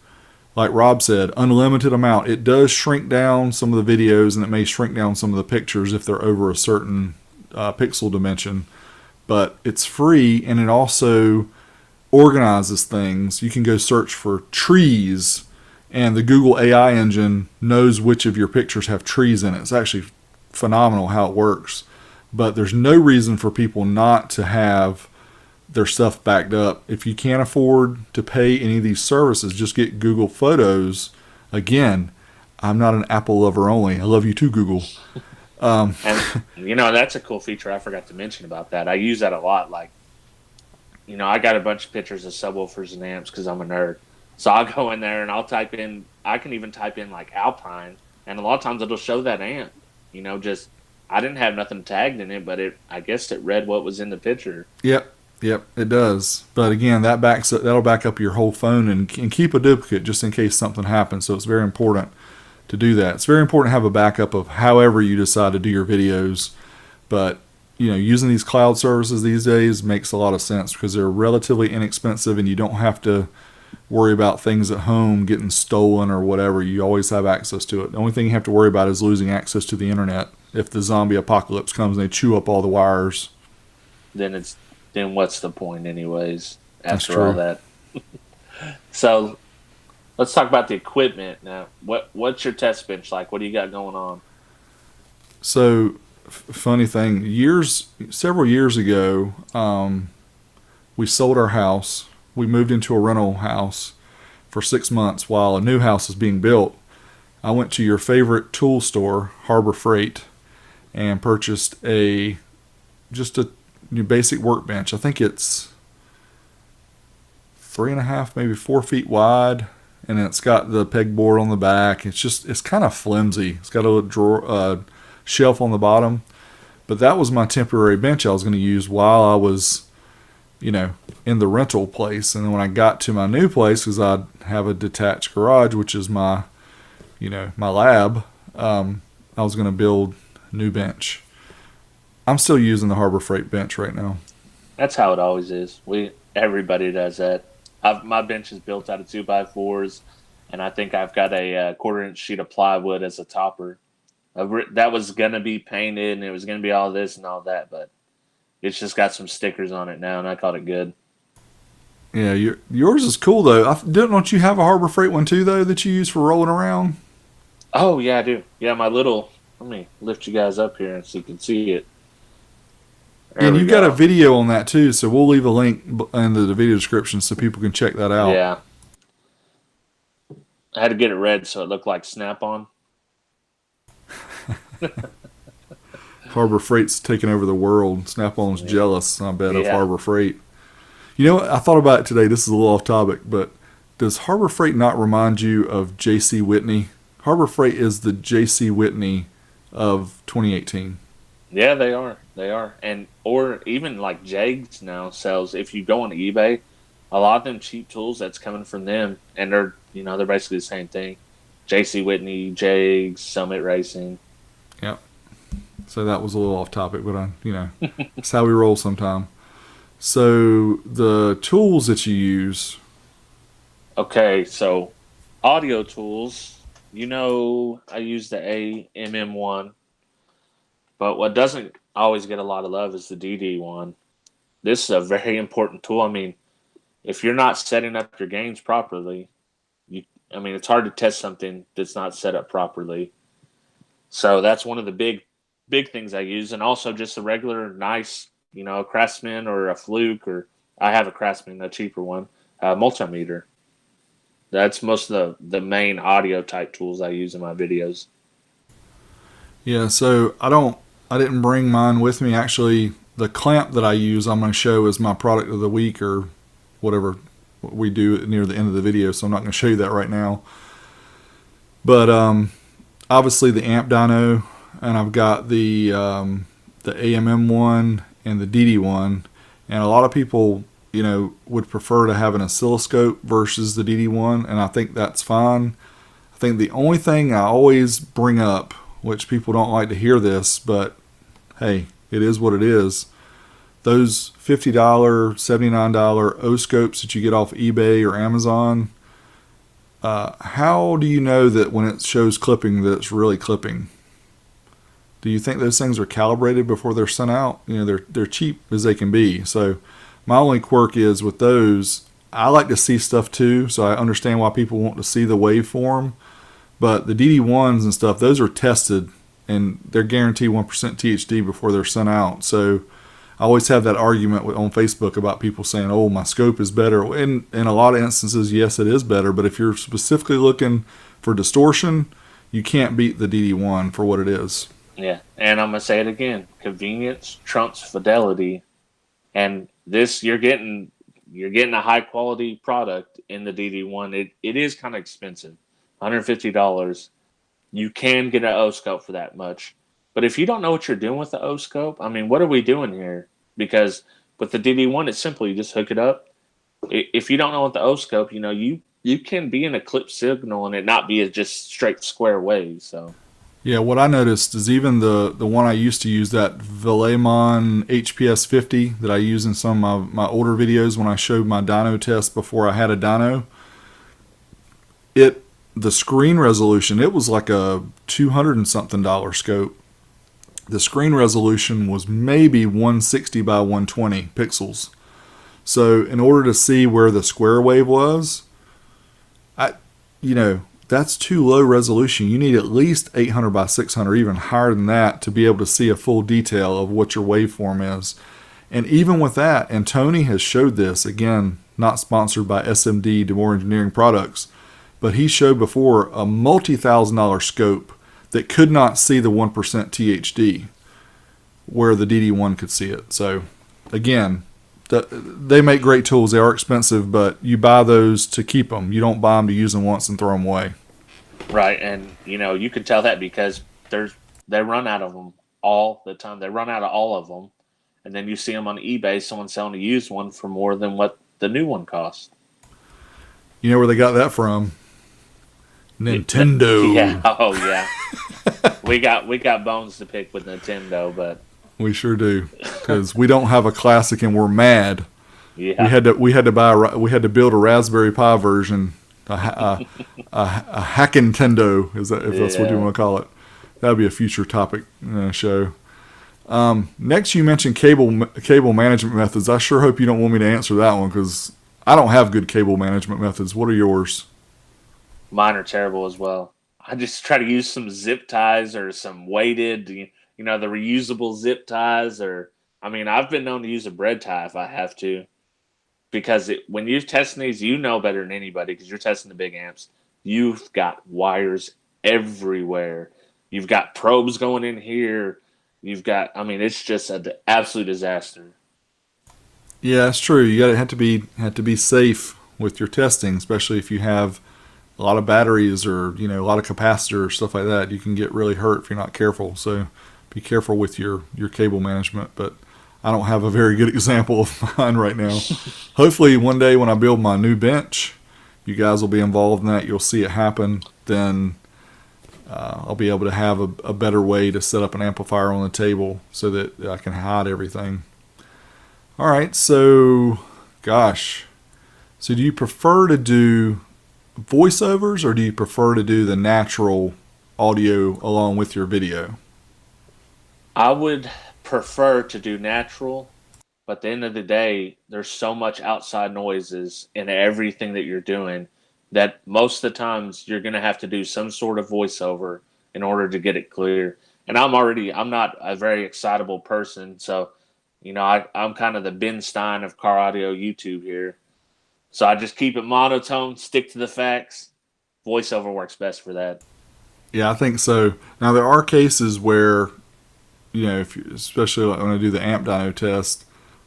like Rob said, unlimited amount. It does shrink down some of the videos, and it may shrink down some of the pictures if they're over a certain pixel dimension. But it's free, and it also organizes things. You can go search for trees, and the Google AI engine knows which of your pictures have trees in it. It's actually phenomenal how it works. But there's no reason for people not to have their stuff backed up. If you can't afford to pay any of these services, just get Google Photos. Again, I'm not an Apple lover only. I love you too, Google. And that's a cool feature I forgot to mention about that. I use that a lot. Like, I got a bunch of pictures of subwoofers and amps because I'm a nerd. So I'll go in there and I'll type in, I can even type in like Alpine, and a lot of times it'll show that amp. I didn't have nothing tagged in it, but I guess it read what was in the picture. Yep, it does. But again, that'll back up your whole phone and keep a duplicate just in case something happens. So it's very important to do that. It's very important to have a backup of however you decide to do your videos. But using these cloud services these days makes a lot of sense because they're relatively inexpensive and you don't have to worry about things at home getting stolen or whatever. You always have access to it. The only thing you have to worry about is losing access to the internet if the zombie apocalypse comes and they chew up all the wires. Then what's the point anyways after all that? So let's talk about the equipment now. What's your test bench like? What do you got going on? So funny thing, several years ago, we sold our house. We moved into a rental house for 6 months while a new house is being built. I went to your favorite tool store, Harbor Freight, and purchased just a new basic workbench. I think it's 3.5, maybe 4 feet wide, and it's got the pegboard on the back. It's kind of flimsy. It's got a drawer, shelf on the bottom, but that was my temporary bench I was going to use while I was in the rental place. And then when I got to my new place, because I have a detached garage, which is my lab, I was going to build a new bench. I'm still using the Harbor Freight bench right now. That's how it always is. Everybody does that. My bench is built out of 2x4s, and I think I've got a 1/4-inch sheet of plywood as a topper. That was going to be painted, and it was going to be all this and all that, but it's just got some stickers on it now, and I called it good. Yeah, yours is cool, though. Don't you have a Harbor Freight one, too, though, that you use for rolling around? Oh, yeah, I do. Yeah, let me lift you guys up here so you can see it. And you've got a video on that, too, so we'll leave a link in the video description so people can check that out. Yeah. I had to get it red so it looked like Snap-on. Harbor Freight's taking over the world. Snap-on's jealous, I bet, of Harbor Freight. You know what? I thought about it today. This is a little off topic, but does Harbor Freight not remind you of J.C. Whitney? Harbor Freight is the J.C. Whitney of 2018. Yeah, they are. Or even like Jags now sells. If you go on eBay, a lot of them cheap tools that's coming from them, and they're basically the same thing. J.C. Whitney, Jags, Summit Racing. Yep. So that was a little off topic, but that's how we roll sometime. So the tools that you use. Okay, so audio tools. I use the AMM1, but what doesn't always get a lot of love is the DD one. This is a very important tool. I mean, if you're not setting up your gains properly, it's hard to test something that's not set up properly. So that's one of the big things I use, and also just a regular nice, a Craftsman or a Fluke, or I have a Craftsman, a cheaper one, multimeter. That's most of the main audio type tools I use in my videos. Yeah, so I didn't bring mine with me. Actually, the clamp that I use, I'm going to show as my product of the week or whatever we do near the end of the video, so I'm not going to show you that right now. But obviously the amp dyno, and I've got the AMM one and the DD one, And a lot of people, would prefer to have an oscilloscope versus the DD1, and I think that's fine. I think the only thing I always bring up, which people don't like to hear this, but hey, it is what it is. Those $50, $79 O-scopes that you get off eBay or Amazon, how do you know that when it shows clipping that it's really clipping? Do you think those things are calibrated before they're sent out? They're cheap as they can be. So my only quirk is with those, I like to see stuff too, so I understand why people want to see the waveform. But the DD1s and stuff, those are tested, and they're guaranteed 1% THD before they're sent out. So I always have that argument on Facebook about people saying, oh, my scope is better. In a lot of instances, yes, it is better. But if you're specifically looking for distortion, you can't beat the DD1 for what it is. Yeah, and I'm going to say it again. Convenience trumps fidelity. And this, you're getting a high-quality product in the DD1. It is kind of expensive. $150. You can get an O-scope for that much. But if you don't know what you're doing with the O-scope, I mean, what are we doing here? Because with the DD1, it's simple. You just hook it up. If you don't know what the O-scope, you can be in a clip signal and it not be just straight square wave. So yeah, what I noticed is even the one I used to use, that Velemon HPS 50 that I use in some of my older videos when I showed my dyno test before I had a dyno, the screen resolution, it was like a $200 and something scope. The screen resolution was maybe 160 by 120 pixels. So in order to see where the square wave was, that's too low resolution. You need at least 800 by 600, even higher than that, to be able to see a full detail of what your waveform is. And even with that, and Tony has showed this, again, not sponsored by SMD DeMoore Engineering Products, but he showed before a multi-$1,000 scope that could not see the 1% THD, where the DD1 could see it. So, again, they make great tools. They are expensive, but you buy those to keep them. You don't buy them to use them once and throw them away. Right, and you can tell that because they run out of them all the time. They run out of all of them, and then you see them on eBay. Someone selling a used one for more than what the new one costs. You know where they got that from? Nintendo. Yeah. Oh yeah. we got bones to pick with Nintendo, but we sure do, because we don't have a classic and we're mad. Yeah. We had to build a Raspberry Pi version, a hack Nintendo, if that's what you want to call it. That'd be a future topic show. Next, you mentioned cable management methods. I sure hope you don't want me to answer that one, because I don't have good cable management methods. What are yours? Mine are terrible as well. I just try to use some zip ties or some weighted, the reusable zip ties. I've been known to use a bread tie if I have to, because when you're testing these, you know better than anybody, because you're testing the big amps. You've got wires everywhere. You've got probes going in here. It's just an absolute disaster. Yeah, that's true. You have to be safe with your testing, especially if you have a lot of batteries or a lot of capacitor or stuff like that. You can get really hurt if you're not careful. So be careful with your cable management. But I don't have a very good example of mine right now. Hopefully one day when I build my new bench, you guys will be involved in that. You'll see it happen. Then I'll be able to have a better way to set up an amplifier on the table so that I can hide everything. All right, so do you prefer to do voiceovers, or do you prefer to do the natural audio along with your video? I would prefer to do natural, but at the end of the day, there's so much outside noises in everything that you're doing that most of the times you're going to have to do some sort of voiceover in order to get it clear. And I'm not a very excitable person, so I'm kind of the Ben Stein of car audio YouTube here. So I just keep it monotone, stick to the facts. Voiceover works best for that. Yeah, I think so. Now, there are cases where, especially when I do the amp dyno test,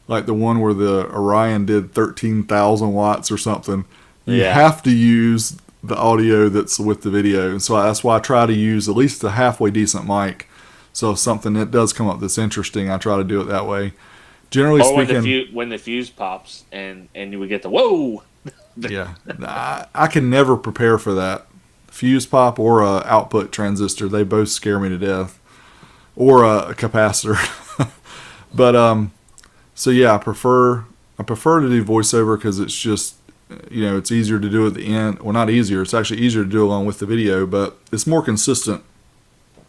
like the one where the Orion did 13,000 watts or something, you have to use the audio that's with the video. And so that's why I try to use at least a halfway decent mic. So if something that does come up that's interesting, I try to do it that way. Generally Or speaking, when the fuse pops and you would get the whoa. yeah, I can never prepare for that. Fuse pop or a output transistor, they both scare me to death. Or a capacitor. But so yeah, I prefer to do voiceover because it's just, it's easier to do at the end. Well, not easier. It's actually easier to do along with the video, but it's more consistent.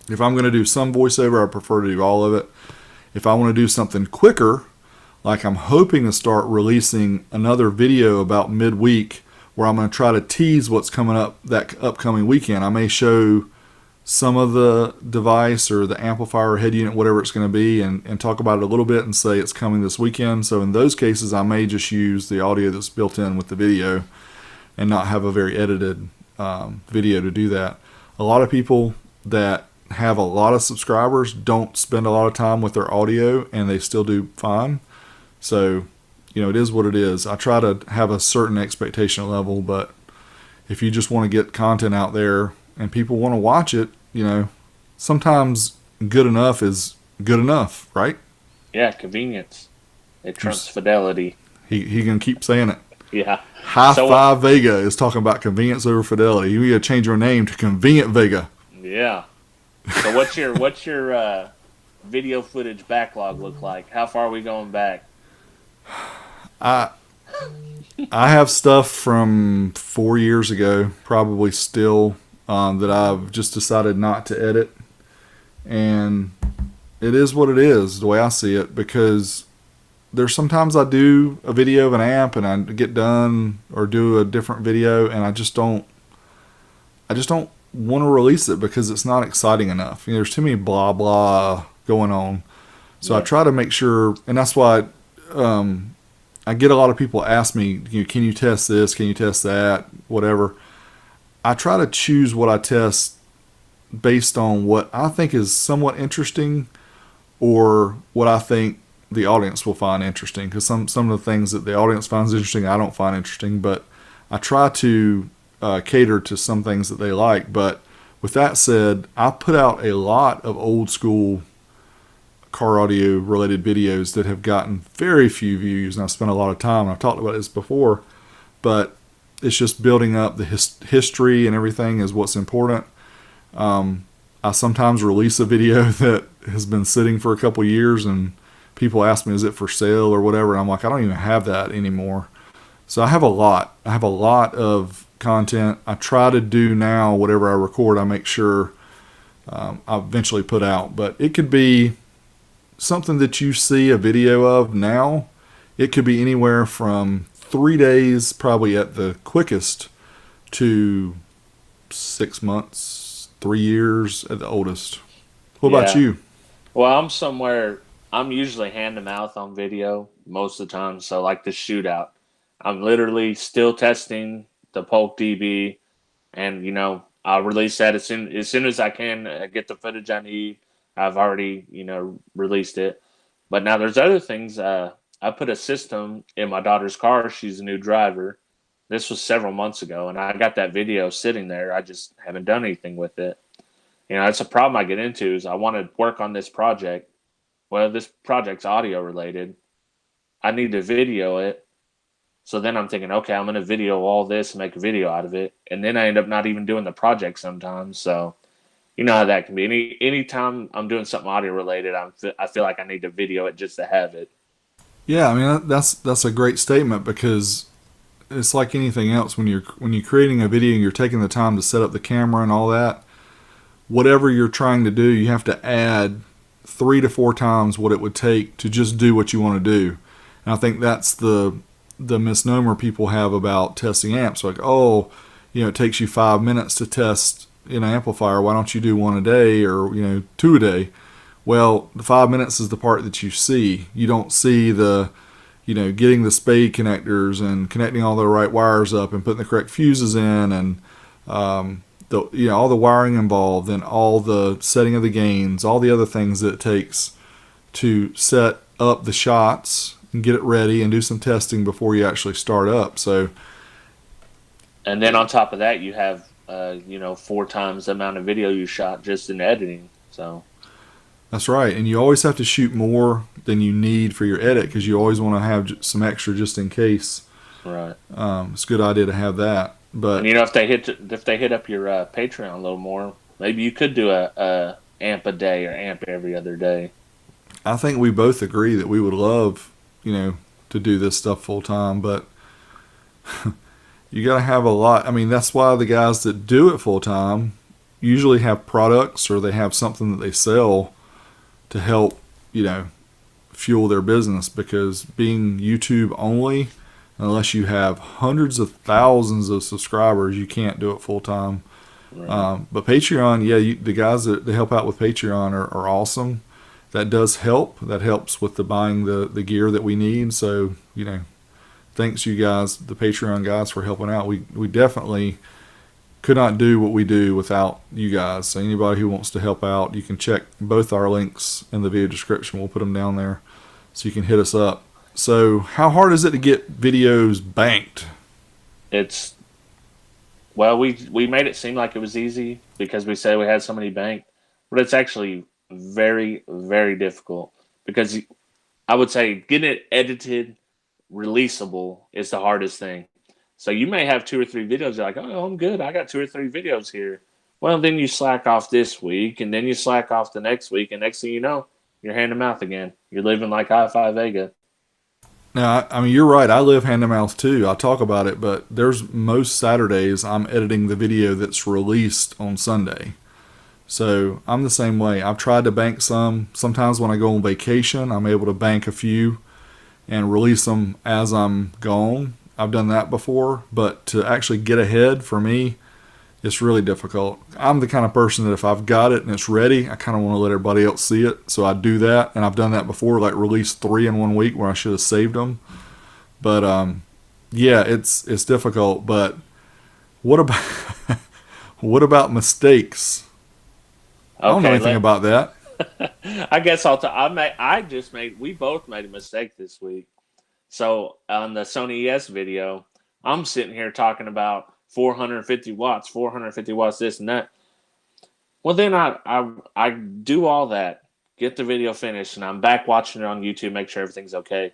If I'm going to do some voiceover, I prefer to do all of it. If I want to do something quicker, like I'm hoping to start releasing another video about midweek where I'm going to try to tease what's coming up that upcoming weekend. I may show some of the device or the amplifier or head unit, whatever it's going to be, and talk about it a little bit and say it's coming this weekend. So in those cases, I may just use the audio that's built in with the video and not have a very edited video to do that. A lot of people that have a lot of subscribers don't spend a lot of time with their audio and they still do fine. So, it is what it is. I try to have a certain expectation level, but if you just want to get content out there and people want to watch it, sometimes good enough is good enough, right? Yeah, convenience. It trumps fidelity. He can keep saying it. Yeah. HiFiVega is talking about convenience over fidelity. You need to change your name to Convenient Vega. Yeah. So what's your video footage backlog look like? How far are we going back? I have stuff from 4 years ago, probably still, that I've just decided not to edit. And it is what it is, the way I see it, because there's sometimes I do a video of an amp and I get done or do a different video and I just don't want to release it because it's not exciting enough. There's too many blah blah going on. So yeah. I try to make sure, and that's why I get a lot of people ask me, can you test this? Can you test that? Whatever. I try to choose what I test based on what I think is somewhat interesting or what I think the audience will find interesting. Because some of the things that the audience finds interesting, I don't find interesting. But I try to cater to some things that they like. But with that said, I put out a lot of old school car audio related videos that have gotten very few views, and I've spent a lot of time. I've talked about this before, but it's just building up the history and everything is what's important. I sometimes release a video that has been sitting for a couple years and people ask me, is it for sale or whatever? And I'm like, I don't even have that anymore. So I have a lot of content. I try to do now whatever I record, I make sure I eventually put out, but it could be something that you see a video of now. It could be anywhere from 3 days, probably at the quickest, to 6 months, 3 years at the oldest. What about you? Well, I'm usually hand to mouth on video most of the time. So like the shootout, I'm literally still testing the Polk DB, and I'll release that as soon as I can get the footage I need. I've already, released it. But now there's other things. I put a system in my daughter's car. She's a new driver. This was several months ago, and I got that video sitting there. I just haven't done anything with it. It's a problem I get into is I want to work on this project. Well, this project's audio related. I need to video it. So then I'm thinking, okay, I'm going to video all this and make a video out of it. And then I end up not even doing the project sometimes. So you know how that can be. Anytime I'm doing something audio related, I feel like I need to video it just to have it. Yeah, I mean that's a great statement because it's like anything else when you're creating a video and you're taking the time to set up the camera and all that. Whatever you're trying to do, you have to add 3 to 4 times what it would take to just do what you want to do. And I think that's the misnomer people have about testing amps. Like, it takes you 5 minutes to test an amplifier. Why don't you do 1 a day or 2 a day? Well, the 5 minutes is the part that you see. You don't see the getting the spade connectors and connecting all the right wires up and putting the correct fuses in and all the wiring involved and all the setting of the gains, all the other things that it takes to set up the shots and get it ready and do some testing before you actually start up. So, and then on top of that, you have 4 times the amount of video you shot just in editing. So, That's right. And you always have to shoot more than you need for your edit because you always want to have some extra just in case. Right. It's a good idea to have that. And But if they hit up your Patreon a little more, maybe you could do a amp a day or amp every other day. I think we both agree that we would love, to do this stuff full time, but you got to have a lot. I mean, that's why the guys that do it full time usually have products or they have something that they sell to help, fuel their business, because being YouTube only, unless you have hundreds of thousands of subscribers, you can't do it full time. Right. But Patreon, yeah, the guys that help out with Patreon are awesome. That does help. That helps with the buying the gear that we need. So, thanks you guys, the Patreon guys, for helping out. We definitely could not do what we do without you guys. So anybody who wants to help out, you can check both our links in the video description. We'll put them down there so you can hit us up. So how hard is it to get videos banked? Well, we made it seem like it was easy because we said we had so many banked, but it's actually very, very difficult, because I would say getting it edited, releasable is the hardest thing. So you may have 2 or 3 videos. You're like, oh, I'm good. I got 2 or 3 videos here. Well, then you slack off this week, and then you slack off the next week, and next thing you know, you're hand to mouth again. You're living like HiFiVega. Now, I mean, you're right. I live hand to mouth too. I talk about it, but there's most Saturdays I'm editing the video that's released on Sunday. So I'm the same way. I've tried to bank some. Sometimes when I go on vacation, I'm able to bank a few and release them as I'm gone. I've done that before, but to actually get ahead, for me, it's really difficult. I'm the kind of person that if I've got it and it's ready, I kind of want to let everybody else see it. So I do that, and I've done that before, like release 3 in 1 week where I should have saved them. But yeah, it's difficult. But what about what about mistakes? Okay, I don't know anything about that. I guess we both made a mistake this week. So on the Sony ES video, I'm sitting here talking about 450 watts, this and that. Well, then I do all that, get the video finished, and I'm back watching it on YouTube, make sure everything's okay.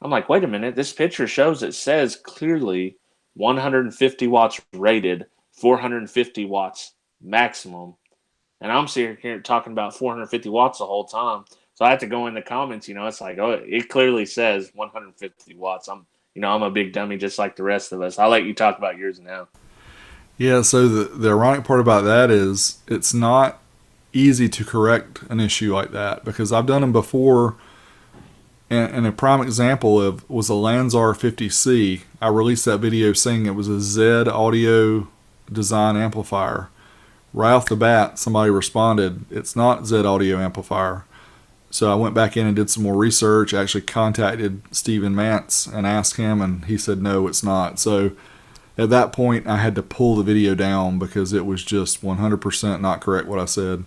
I'm like, wait a minute, this picture shows, it says clearly 150 watts rated, 450 watts maximum. And I'm sitting here talking about 450 watts the whole time. So I have to go in the comments, it's like, oh, it clearly says 150 watts. I'm a big dummy just like the rest of us. I'll let you talk about yours now. Yeah, so the ironic part about that is it's not easy to correct an issue like that, because I've done them before. And a prime example was a Lanzar 50C. I released that video saying it was a Z audio design amplifier. Right off the bat, somebody responded, it's not Z audio amplifier. So I went back in and did some more research, actually contacted Stephen Mance and asked him, and he said, no, it's not. So at that point, I had to pull the video down because it was just 100% not correct what I said.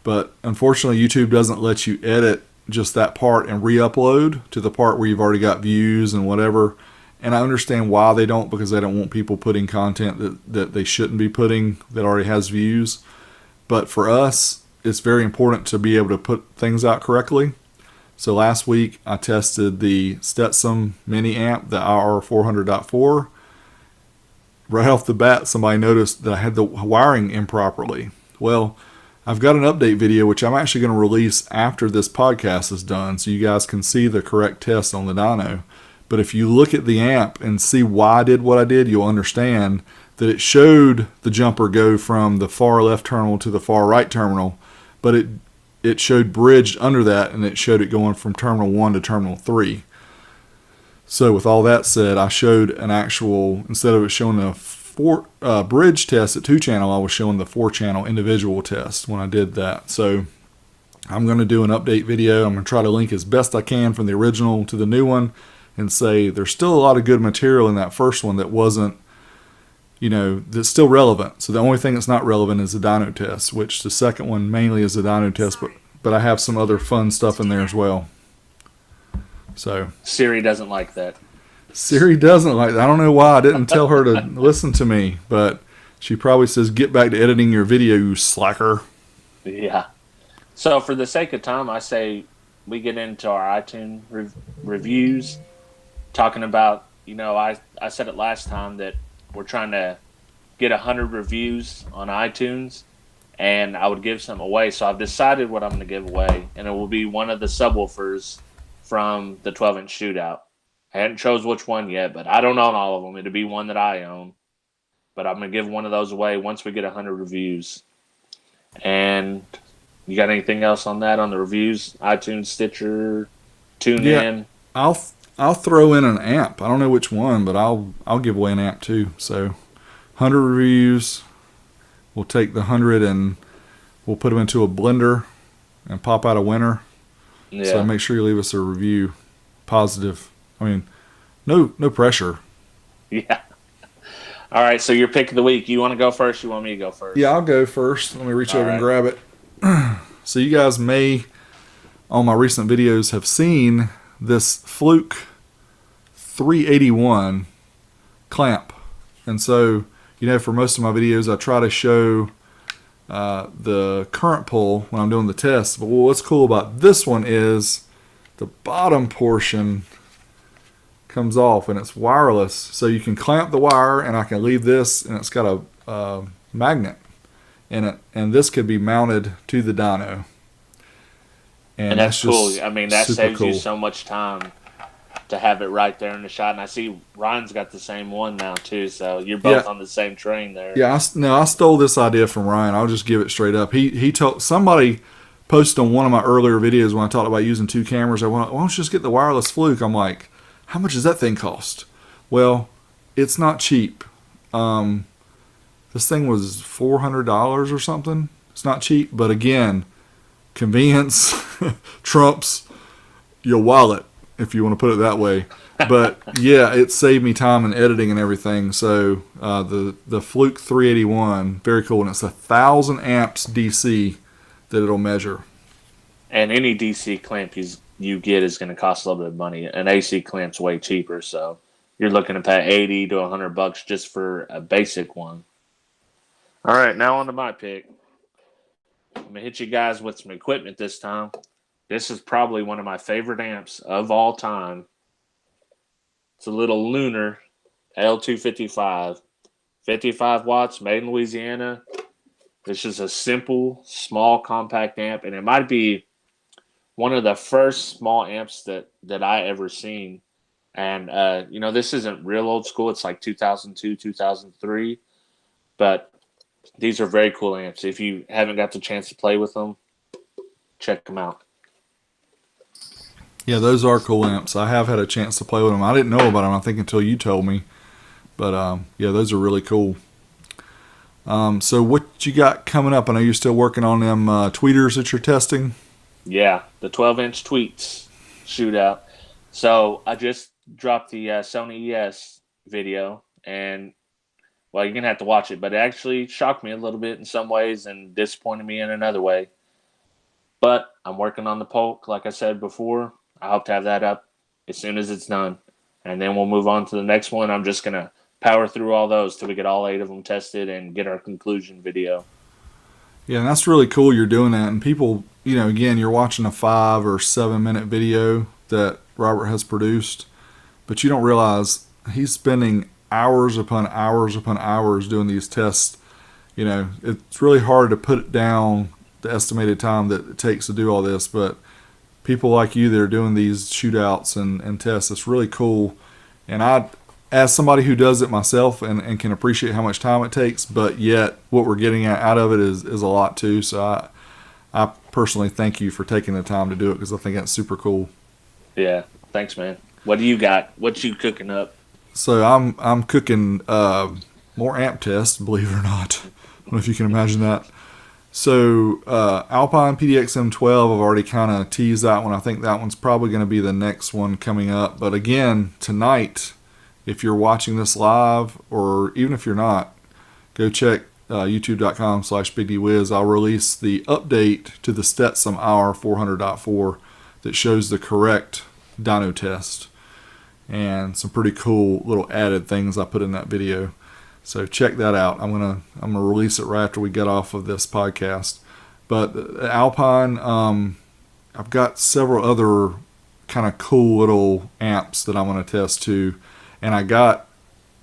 But unfortunately, YouTube doesn't let you edit just that part and re-upload to the part where you've already got views and whatever. And I understand why they don't, because they don't want people putting content that they shouldn't be putting that already has views. But for us, it's very important to be able to put things out correctly. So last week, I tested the Stetson mini amp, the IR400.4. Right off the bat, somebody noticed that I had the wiring improperly. Well, I've got an update video, which I'm actually going to release after this podcast is done, so you guys can see the correct test on the dyno. But if you look at the amp and see why I did what I did, you'll understand that it showed the jumper go from the far left terminal to the far right terminal, but it showed bridged under that, and it showed it going from terminal 1 to terminal 3. So with all that said, I showed an actual, instead of it showing a bridge test at 2-channel, I was showing the 4-channel individual test when I did that. So I'm going to do an update video. I'm going to try to link as best I can from the original to the new one, and say there's still a lot of good material in that first one that wasn't, that's still relevant. So the only thing that's not relevant is the dyno test, which the second one mainly is the dyno test, but I have some other fun stuff in there as well. So Siri doesn't like that. Siri doesn't like that. I don't know why. I didn't tell her to listen to me, but she probably says, get back to editing your video, you slacker. Yeah. So for the sake of time, I say we get into our iTunes reviews, talking about, I said it last time that we're trying to get 100 reviews on iTunes, and I would give some away. So I've decided what I'm going to give away, and it will be one of the subwoofers from the 12-inch shootout. I hadn't chose which one yet, but I don't own all of them. It'll be one that I own, but I'm going to give one of those away once we get 100 reviews. And you got anything else on that, on the reviews? iTunes, Stitcher, TuneIn? I'll I'll throw in an amp. I don't know which one, but I'll give away an amp too. So 100 reviews. We'll take the 100 and we'll put them into a blender and pop out a winner. Yeah. So make sure you leave us a review, positive. I mean, no pressure. Yeah. All right, so your pick of the week. You want to go first? You want me to go first? Yeah, I'll go first. Let me reach over right. and grab it. So you guys may, on my recent videos, have seen this Fluke 381 clamp. And so, for most of my videos, I try to show the current pull when I'm doing the test. But what's cool about this one is the bottom portion comes off and it's wireless. So you can clamp the wire and I can leave this and it's got a magnet in it. And this could be mounted to the dyno. And that's cool. I mean, that saves cool. you so much time to have it right there in the shot. And I see Ryan's got the same one now too, so you're both on the same train there. Yeah, I stole this idea from Ryan. I'll just give it straight up. He told somebody posted on one of my earlier videos when I talked about using two cameras. I went, why don't you just get the wireless Fluke? I'm like, how much does that thing cost? Well, it's not cheap. This thing was $400 or something. It's not cheap, but again, convenience trumps your wallet, if you want to put it that way. But yeah, it saved me time in editing and everything. So the Fluke 381, very cool, and it's 1,000 amps DC that it'll measure. And any DC clamp you get is going to cost a little bit of money. An AC clamp's way cheaper, so you're looking to pay $80 to $100 just for a basic one. All right, now on to my pick. I'm going to hit you guys with some equipment this time. This is probably one of my favorite amps of all time. It's a little Lunar L255. 55 watts, made in Louisiana. This is a simple, small, compact amp, and it might be one of the first small amps that I ever seen. And, this isn't real old school. It's like 2002, 2003. But these are very cool amps. If you haven't got the chance to play with them, check them out. Yeah, those are cool amps. I have had a chance to play with them. I didn't know about them, I think, until you told me. But, yeah, those are really cool. So what you got coming up? I know you're still working on them tweeters that you're testing. Yeah, the 12-inch tweets shootout. So I just dropped the Sony ES video, and, well, you're going to have to watch it. But it actually shocked me a little bit in some ways and disappointed me in another way. But I'm working on the Polk, like I said before. I hope to have that up as soon as it's done. And then we'll move on to the next one. I'm just going to power through all those till we get all 8 of them tested and get our conclusion video. Yeah, and that's really cool you're doing that. And people, again, you're watching a 5 or 7 minute video that Robert has produced, but you don't realize he's spending hours upon hours upon hours doing these tests. It's really hard to put down the estimated time that it takes to do all this, but people like you that are doing these shootouts and tests, it's really cool. And I, as somebody who does it myself and can appreciate how much time it takes, but yet what we're getting out of it is a lot too. So I personally thank you for taking the time to do it because I think that's super cool. Yeah, thanks, man. What do you got? What you cooking up? So I'm cooking more amp tests, believe it or not. I don't know if you can imagine that. So Alpine PDX-M12, I've already kind of teased that one. I think that one's probably going to be the next one coming up. But again, tonight, if you're watching this live, or even if you're not, go check youtube.com/BigDWiz. I'll release the update to the Stetson Hour 400.4 that shows the correct dyno test and some pretty cool little added things I put in that video. So check that out. I'm gonna release it right after we get off of this podcast. But the Alpine, I've got several other kind of cool little amps that I'm going to test too. And I got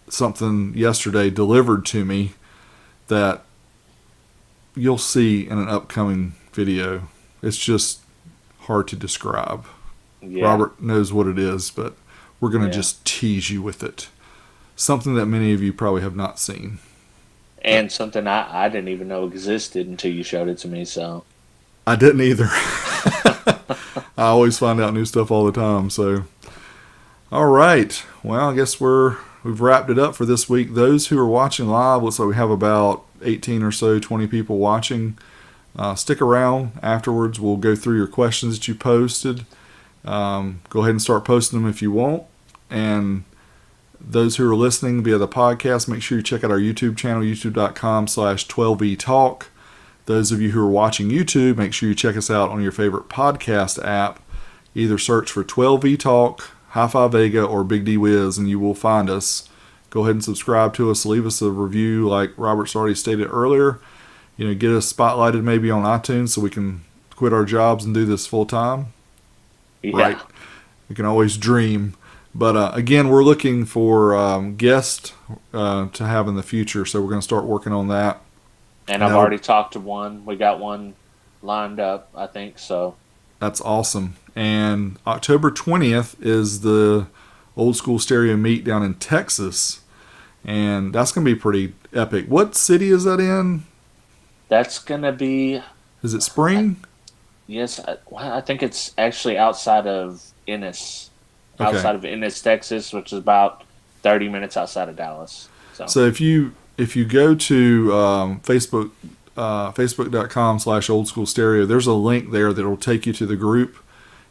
something yesterday delivered to me that you'll see in an upcoming video. It's just hard to describe. Yeah. Robert knows what it is, but we're going to just tease you with it. Something that many of you probably have not seen. And something I didn't even know existed until you showed it to me. So I didn't either. I always find out new stuff all the time. So, all right. Well, I guess we've wrapped it up for this week. Those who are watching live, looks like we have about 18 or so, 20 people watching. Stick around afterwards. We'll go through your questions that you posted. Go ahead and start posting them if you want. And those who are listening via the podcast, make sure you check out our YouTube channel, youtube.com/12vtalk. Those of you who are watching YouTube, make sure you check us out on your favorite podcast app. Either search for 12vtalk, HiFiVega, or BigD Wiz, and you will find us. Go ahead and subscribe to us. Leave us a review like Robert's already stated earlier. Get us spotlighted maybe on iTunes so we can quit our jobs and do this full time. yeah. Right. You can always dream. But again, we're looking for guests to have in the future, so we're going to start working on that. And I've already talked to one. We got one lined up, I think, so. That's awesome. And October 20th is the Old School Stereo Meet down in Texas, and that's going to be pretty epic. What city is that in? That's going to be... Is it Spring? Yes, I think it's actually outside of Ennis. Okay. Outside of Ennis, Texas, which is about 30 minutes outside of Dallas. So if you go to Facebook, facebook.com/oldschoolstereo, there's a link there that will take you to the group,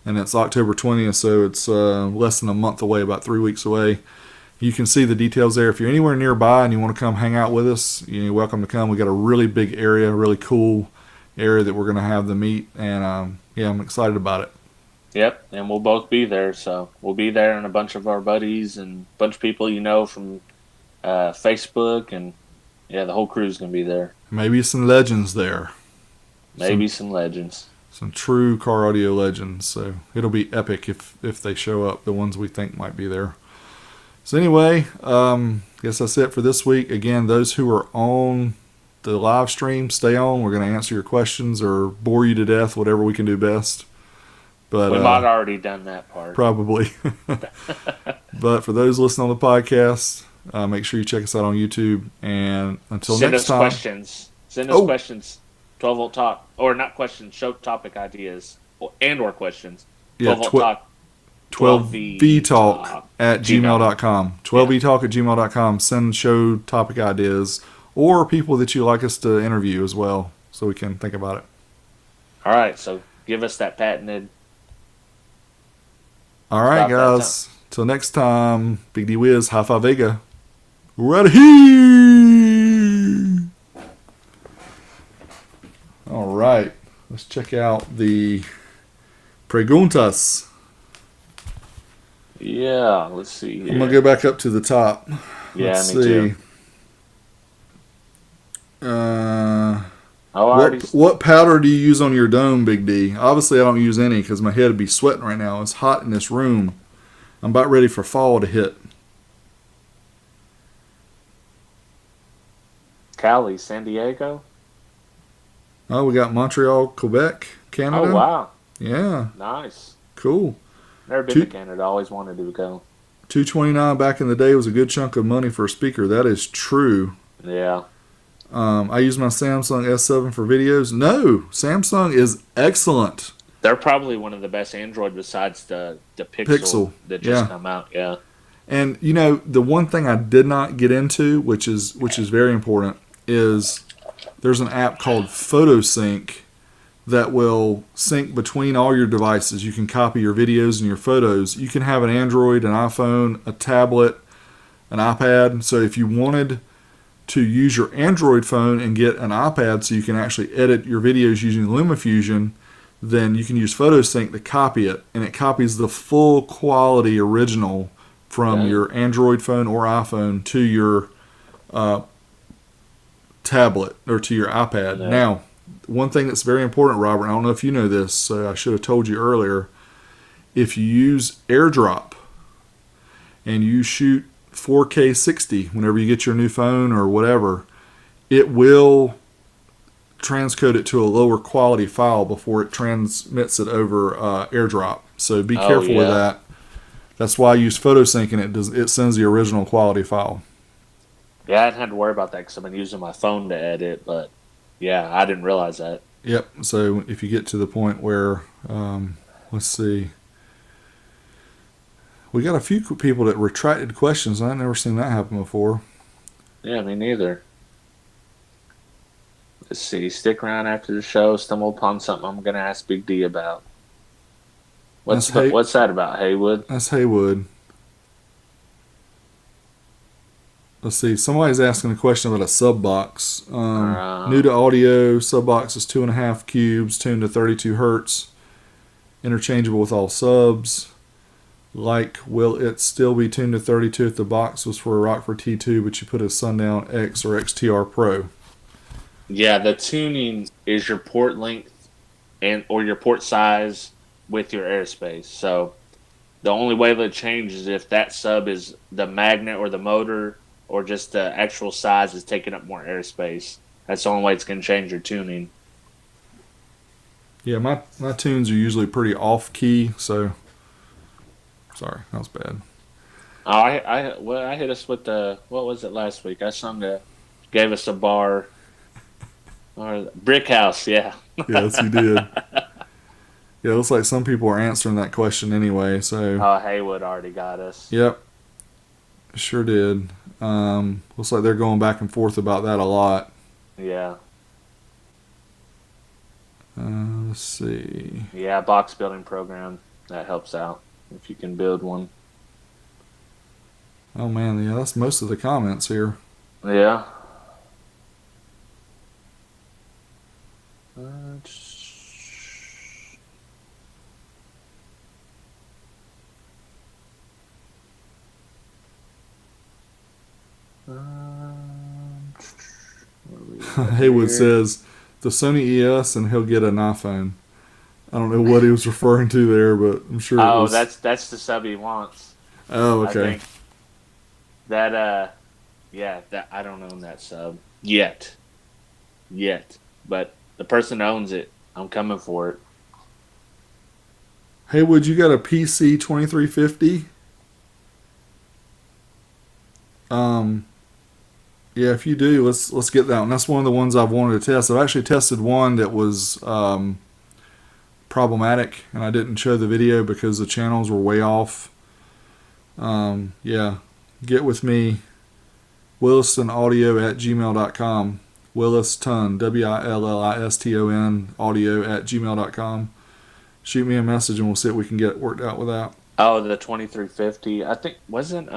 and it's October 20th, so it's less than a month away, about 3 weeks away. You can see the details there. If you're anywhere nearby and you want to come hang out with us, you're welcome to come. We got a really big area, a really cool area that we're going to have the meet, and I'm excited about it. Yep, and we'll both be there. So we'll be there, and a bunch of our buddies and a bunch of people from Facebook, and the whole crew's gonna be there. Maybe some legends there. Some legends. Some true car audio legends. So it'll be epic if they show up, the ones we think might be there. So anyway, guess that's it for this week. Again, those who are on the live stream, stay on. We're going to answer your questions or bore you to death, whatever we can do best. But we might have already done that part. Probably. But for those listening on the podcast, make sure you check us out on YouTube. And until next time. Send us questions. 12 Volt Talk. Or not questions, show topic ideas. Or questions. 12 Volt Talk. 12vtalk at gmail.com. 12vtalk at gmail.com. Send show topic ideas or people that you like us to interview as well so we can think about it. All right, so give us that patented. All right, guys. Till next time, BigD Wiz, HiFiVega. We're out of here. All right. Let's check out the preguntas. Yeah, let's see here. I'm going to go back up to the top. Yeah, let's me see. too. What powder do you use on your dome, Big D? Obviously, I don't use any because my head would be sweating right now. It's hot in this room. I'm about ready for fall to hit. Cali, San Diego. Oh, we got Montreal, Quebec, Canada. Oh, wow. Yeah. Nice. Cool. Never been to Canada. Always wanted to go. $229 back in the day was a good chunk of money for a speaker. That is true. Yeah. I use my Samsung S7 for videos. No, Samsung is excellent. They're probably one of the best Android besides the Pixel that just come out. Yeah. And the one thing I did not get into, which is very important, is there's an app called PhotoSync that will sync between all your devices. You can copy your videos and your photos. You can have an Android, an iPhone, a tablet, an iPad. So if you wanted to use your Android phone and get an iPad so you can actually edit your videos using LumaFusion, then you can use PhotoSync to copy it, and it copies the full quality original from your Android phone or iPhone to your tablet or to your iPad. Now, one thing that's very important, Robert, I don't know if you know this, so I should have told you earlier. If you use AirDrop and you shoot 4K 60 whenever you get your new phone or whatever, it will transcode it to a lower quality file before it transmits it over AirDrop. So be careful with that. That's why I use PhotoSync, and it sends the original quality file. Yeah, I hadn't had to worry about that because I've been using my phone to edit, but yeah, I didn't realize that. Yep. So if you get to the point where, let's see, we got a few people that retracted questions. I've never seen that happen before. Yeah, me neither. Let's see. Stick around after the show. Stumble upon something I'm going to ask Big D about. What's that about, Haywood? That's Haywood. Let's see. Somebody's asking a question about a sub box. New to audio, sub box is 2.5 cubes, tuned to 32 hertz, interchangeable with all subs. Will it still be tuned to 32 if the box was for a Rockford T2, but you put a Sundown X or XTR Pro? Yeah, the tuning is your port length or your port size with your airspace. So the only way that it changes is if that sub is the magnet or the motor, or just the actual size is taking up more airspace. That's the only way it's going to change your tuning. Yeah, my tunes are usually pretty off key, so sorry, that was bad. Oh, I hit us with what was it last week? Gave us a bar, or Brick House, yeah. Yes, you did. Yeah, it looks like some people are answering that question anyway. So. Oh, Haywood already got us. Yep, sure did. Looks like they're going back and forth about that a lot. Yeah. Let's see. Yeah, box building program. That helps out if you can build one. Oh man, yeah, that's most of the comments here. Yeah. Haywood says the Sony ES and he'll get an iPhone. I don't know what he was referring to there, but I'm sure. Oh, that's the sub he wants. Oh, okay. I think that I don't own that sub yet, but the person owns it. I'm coming for it. Haywood, you got a PC 2350? Yeah, if you do, let's get that one. That's one of the ones I've wanted to test. I've actually tested one that was problematic, and I didn't show the video because the channels were way off. Yeah, get with me, willistonaudio@gmail.com. Williston, WILLISTON, audio@gmail.com. Shoot me a message and we'll see if we can get it worked out with that. Oh, the 2350. I think wasn't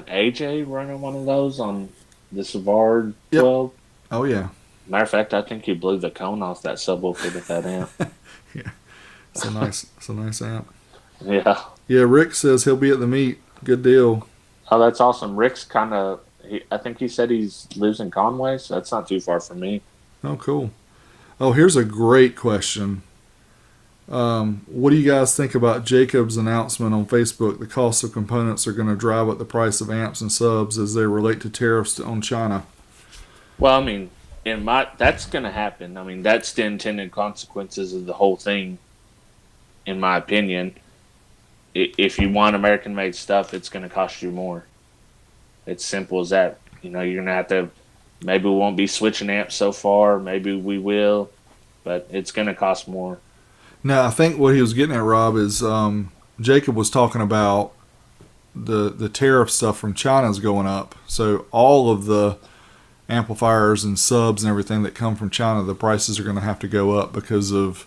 AJ running one of those on the Savard 12? Yep. Oh yeah. Matter of fact, I think he blew the cone off that subwoofer with that amp. Yeah, it's a nice amp. Yeah. Yeah, Rick says he'll be at the meet. Good deal. Oh, that's awesome. Rick's I think he said he lives in Conway, so that's not too far from me. Oh, cool. Oh, here's a great question. What do you guys think about Jacob's announcement on Facebook? The cost of components are going to drive up the price of amps and subs as they relate to tariffs on China. Well, I mean, that's going to happen. I mean, that's the intended consequences of the whole thing, in my opinion. If you want American-made stuff, it's going to cost you more. It's simple as that. You're going to have to. Maybe we won't be switching amps so far. Maybe we will, but it's going to cost more. Now, I think what he was getting at, Rob, is Jacob was talking about the tariff stuff from China's going up. So all of the amplifiers and subs and everything that come from China, the prices are going to have to go up because of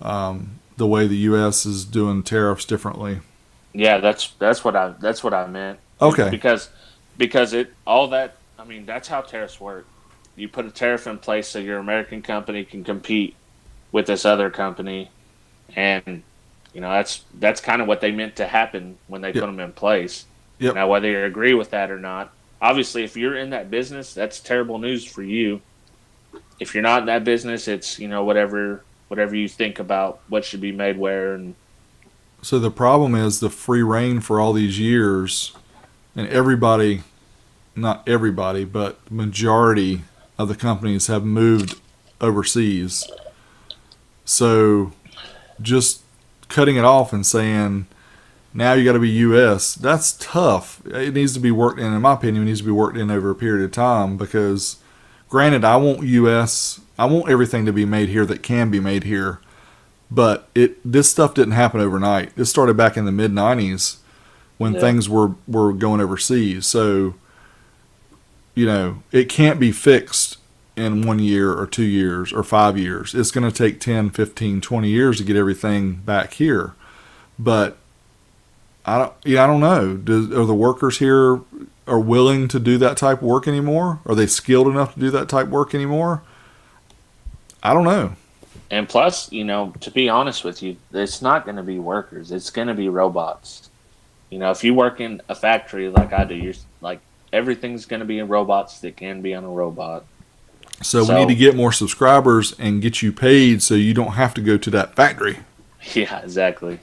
the way the U.S. is doing tariffs differently. Yeah, that's what I meant. Okay. Because that's how tariffs work. You put a tariff in place so your American company can compete with this other company, and that's kind of what they meant to happen when they put them in place. Yep. Now, whether you agree with that or not, obviously, if you're in that business, that's terrible news for you. if you're not in that business, it's, whatever you think about what should be made where. And So the problem is the free reign for all these years, and everybody, not everybody, but the majority of the companies have moved overseas. So just cutting it off and saying, now you got to be U.S., that's tough. It needs to be worked in my opinion, it needs to be worked in over a period of time because, granted, I want U.S., I want everything to be made here that can be made here. But this stuff didn't happen overnight. This started back in the mid-'90s when things were going overseas. So, it can't be fixed in 1 year or 2 years or 5 years. It's going to take 10, 15, 20 years to get everything back here. But I don't know. Are the workers here are willing to do that type of work anymore? Are they skilled enough to do that type of work anymore? I don't know. And plus, to be honest with you, it's not going to be workers. It's going to be robots. If you work in a factory like I do, you're like, everything's going to be in robots that can be on a robot. So we need to get more subscribers and get you paid so you don't have to go to that factory. Yeah, exactly.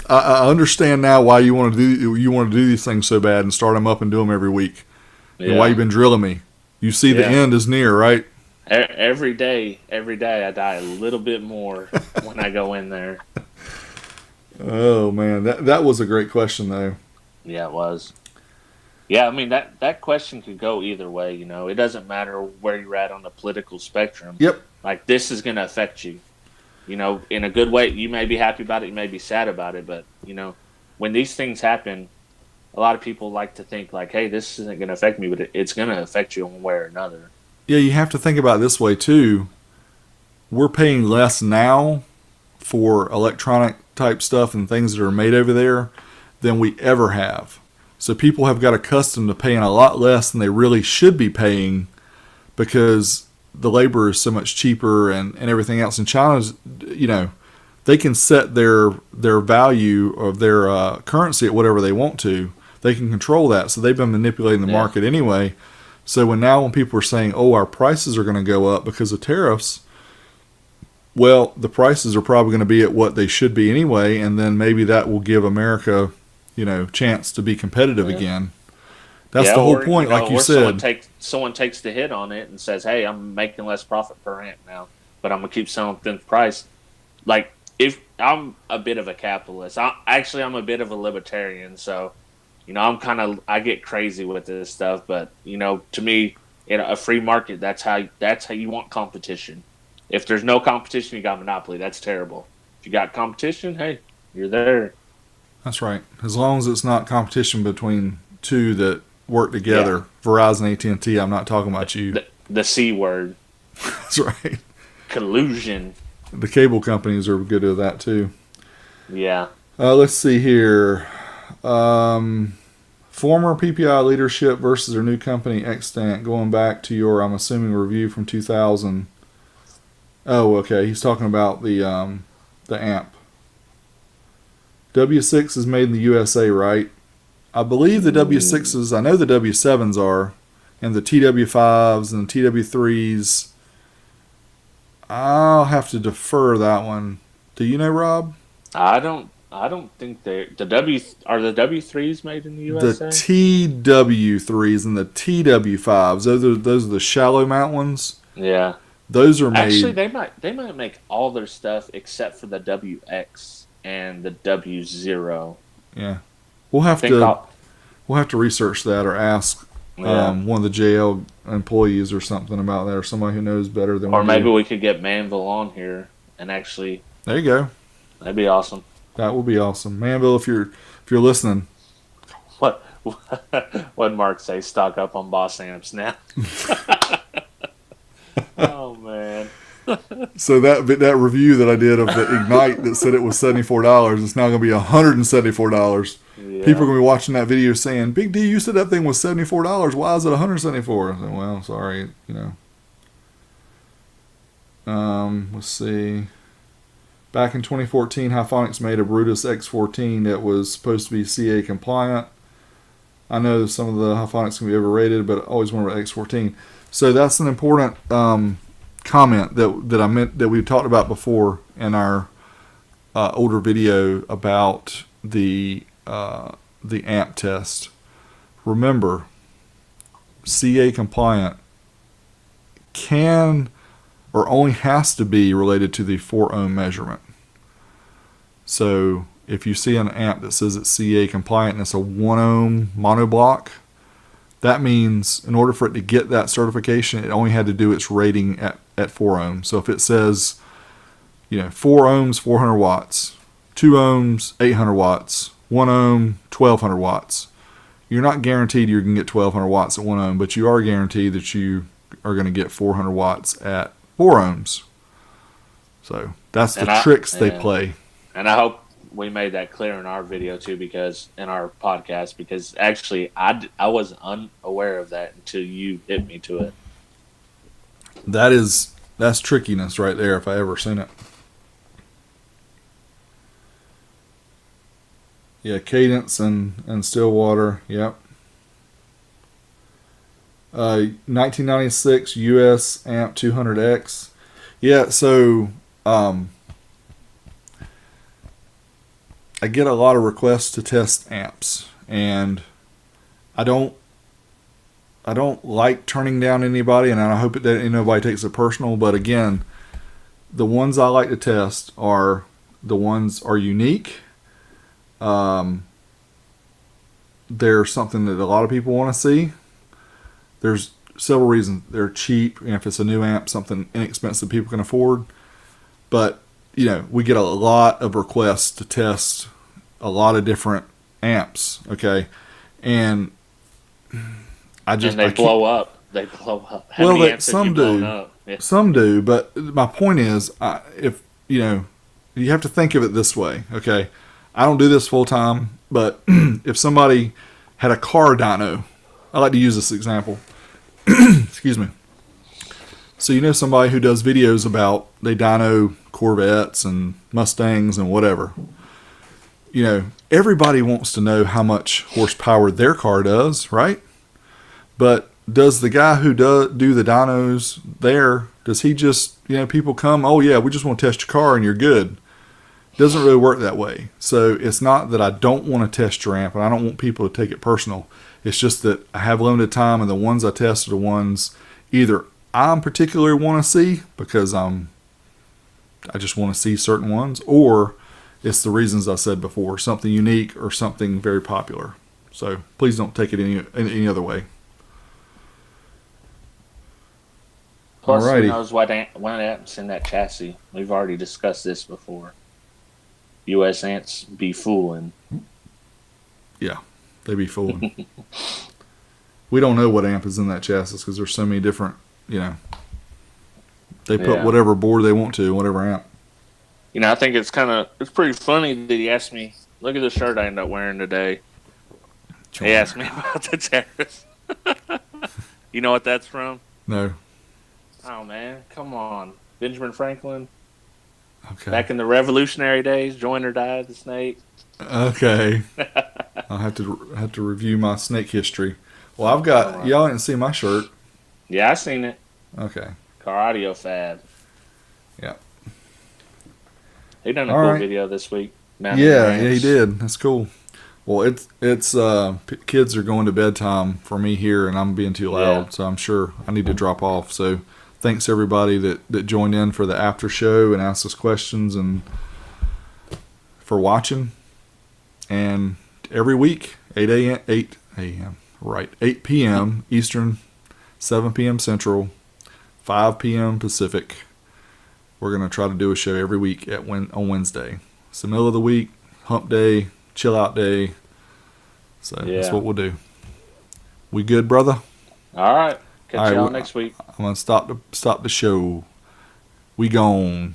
I understand now why you want to do these things so bad and start them up and do them every week. Yeah. And why you've been drilling me. You see the end is near, right? Every day I die a little bit more when I go in there. Oh man, that was a great question though. Yeah, it was. Yeah, I mean that question could go either way. It doesn't matter where you're at on the political spectrum. Yep. Like, this is going to affect you. In a good way. You may be happy about it, you may be sad about it, but when these things happen, a lot of people like to think like, hey, this isn't going to affect me, but it's going to affect you one way or another. Yeah, you have to think about it this way too. We're paying less now for electronic type stuff and things that are made over there than we ever have. So people have got accustomed to paying a lot less than they really should be paying because the labor is so much cheaper and everything else. In China's, they can set their value of their currency at whatever they want to. They can control that. So they've been manipulating the market anyway. So when people are saying, oh, our prices are going to go up because of tariffs, well, the prices are probably going to be at what they should be anyway, and then maybe that will give America, chance to be competitive again. That's the whole point, like you said. Someone takes the hit on it and says, hey, I'm making less profit per amp now, but I'm going to keep selling thin price. Like, if I'm a bit of a capitalist, I'm a bit of a libertarian, so I get crazy with this stuff, but to me, in a free market, that's how you want competition. If there's no competition, you got monopoly. That's terrible. If you got competition, hey, you're there. That's right. As long as it's not competition between two that work together, Verizon, AT&T. I'm not talking about you. The C word. That's right. Collusion. The cable companies are good at that too. Yeah. Let's see here. Former PPI leadership versus their new company Extant. Going back to your, I'm assuming, review from 2000. Oh, okay. He's talking about the amp. W6 is made in the USA, right? I believe the W6s, I know the W7s are, and the TW5s and the TW3s. I'll have to defer that one. Do you know, Rob? I don't think are the W3s made in the USA? The TW3s and the TW5s. Those are the shallow mount ones. Yeah. Those are made. Actually, they might make all their stuff except for the WX and the W0. Yeah. We'll have to research that or ask one of the JL employees or something about that, or somebody who knows better than. Or maybe we could get Manville on here and actually. There you go. That'd be awesome. That would be awesome, Manville. If you're listening. What did Mark say? Stock up on Boss amps now. Oh man. So that review that I did of the Ignite that said it was $74, it's now going to be $174. Yeah. People are going to be watching that video saying, "Big D, you said that thing was $74. Why is it $174?" I said, well, sorry, Let's see. Back in 2014, HiFiVega made a Brutus X14 that was supposed to be CA compliant. I know some of the Hifonics can be overrated, but I always wonder about X14. So that's an important comment that I meant that we talked about before in our older video about the amp test. Remember, CA compliant can or only has to be related to the 4 ohm measurement. So if you see an amp that says it's CA compliant and it's a 1 ohm monoblock, that means in order for it to get that certification, it only had to do its rating at 4 ohms. So if it says, 4 ohms, 400 watts, 2 ohms, 800 watts, 1 ohm, 1200 watts, you're not guaranteed you're going to get 1200 watts at 1 ohm, but you are guaranteed that you are going to get 400 watts at 4 ohms. So that's the tricks they play. And I hope we made that clear in our video too, because in our podcast, because actually I was unaware of that until you hit me to it. That's trickiness right there if I ever seen it. Yeah, Cadence and Stillwater, yep. 1996 US amp 200X. Yeah, so I get a lot of requests to test amps, and I don't like turning down anybody, and I hope that nobody takes it personal. But again, the ones I like to test are the ones are unique. They're something that a lot of people want to see. There's several reasons. They're cheap, and if it's a new amp, something inexpensive people can afford. But we get a lot of requests to test a lot of different amps, okay? And they blow up. They blow up. How many amps have you blown up? Yeah. Some do, but my point is, if you have to think of it this way, okay? I don't do this full time, but if somebody had a car dyno, I like to use this example. Excuse me. So somebody who does videos about they dyno Corvettes and Mustangs and whatever. Everybody wants to know how much horsepower their car does, right? But does the guy who do the dynos there, does he just, people come, oh yeah, we just want to test your car and you're good. It doesn't really work that way. So it's not that I don't want to test your amp and I don't want people to take it personal. It's just that I have limited time, and the ones I test are the ones either I'm particularly want to see because I just want to see certain ones, or it's the reasons I said before, something unique or something very popular. So please don't take it any other way. Plus, who knows what amps in that chassis? We've already discussed this before. U.S. amps be fooling. Yeah, they be fooling. We don't know what amp is in that chassis because there's so many different, they put whatever board they want to, whatever amp. I think it's pretty funny that he asked me, look at the shirt I ended up wearing today. He asked me about the terrace. You know what that's from? No. Oh, man, come on. Benjamin Franklin. Okay. Back in the Revolutionary days, join or die, the snake. Okay. I'll have to review my snake history. Well, I've got, y'all didn't see my shirt. Yeah, I seen it. Okay. Car Audio Fab. Yeah. He done a cool video this week. Yeah, he did. That's cool. Well, it's kids are going to bedtime for me here, and I'm being too loud, so I'm sure I need to drop off. So thanks everybody that joined in for the after show and asked us questions and for watching. And every week, 8 p.m. Eastern, 7 p.m. Central, 5 p.m. Pacific. We're going to try to do a show every week on Wednesday. It's the middle of the week, hump day, chill out day. So that's what we'll do. We good, brother? All right. Catch y'all next week. I'm going to stop the show. We gone.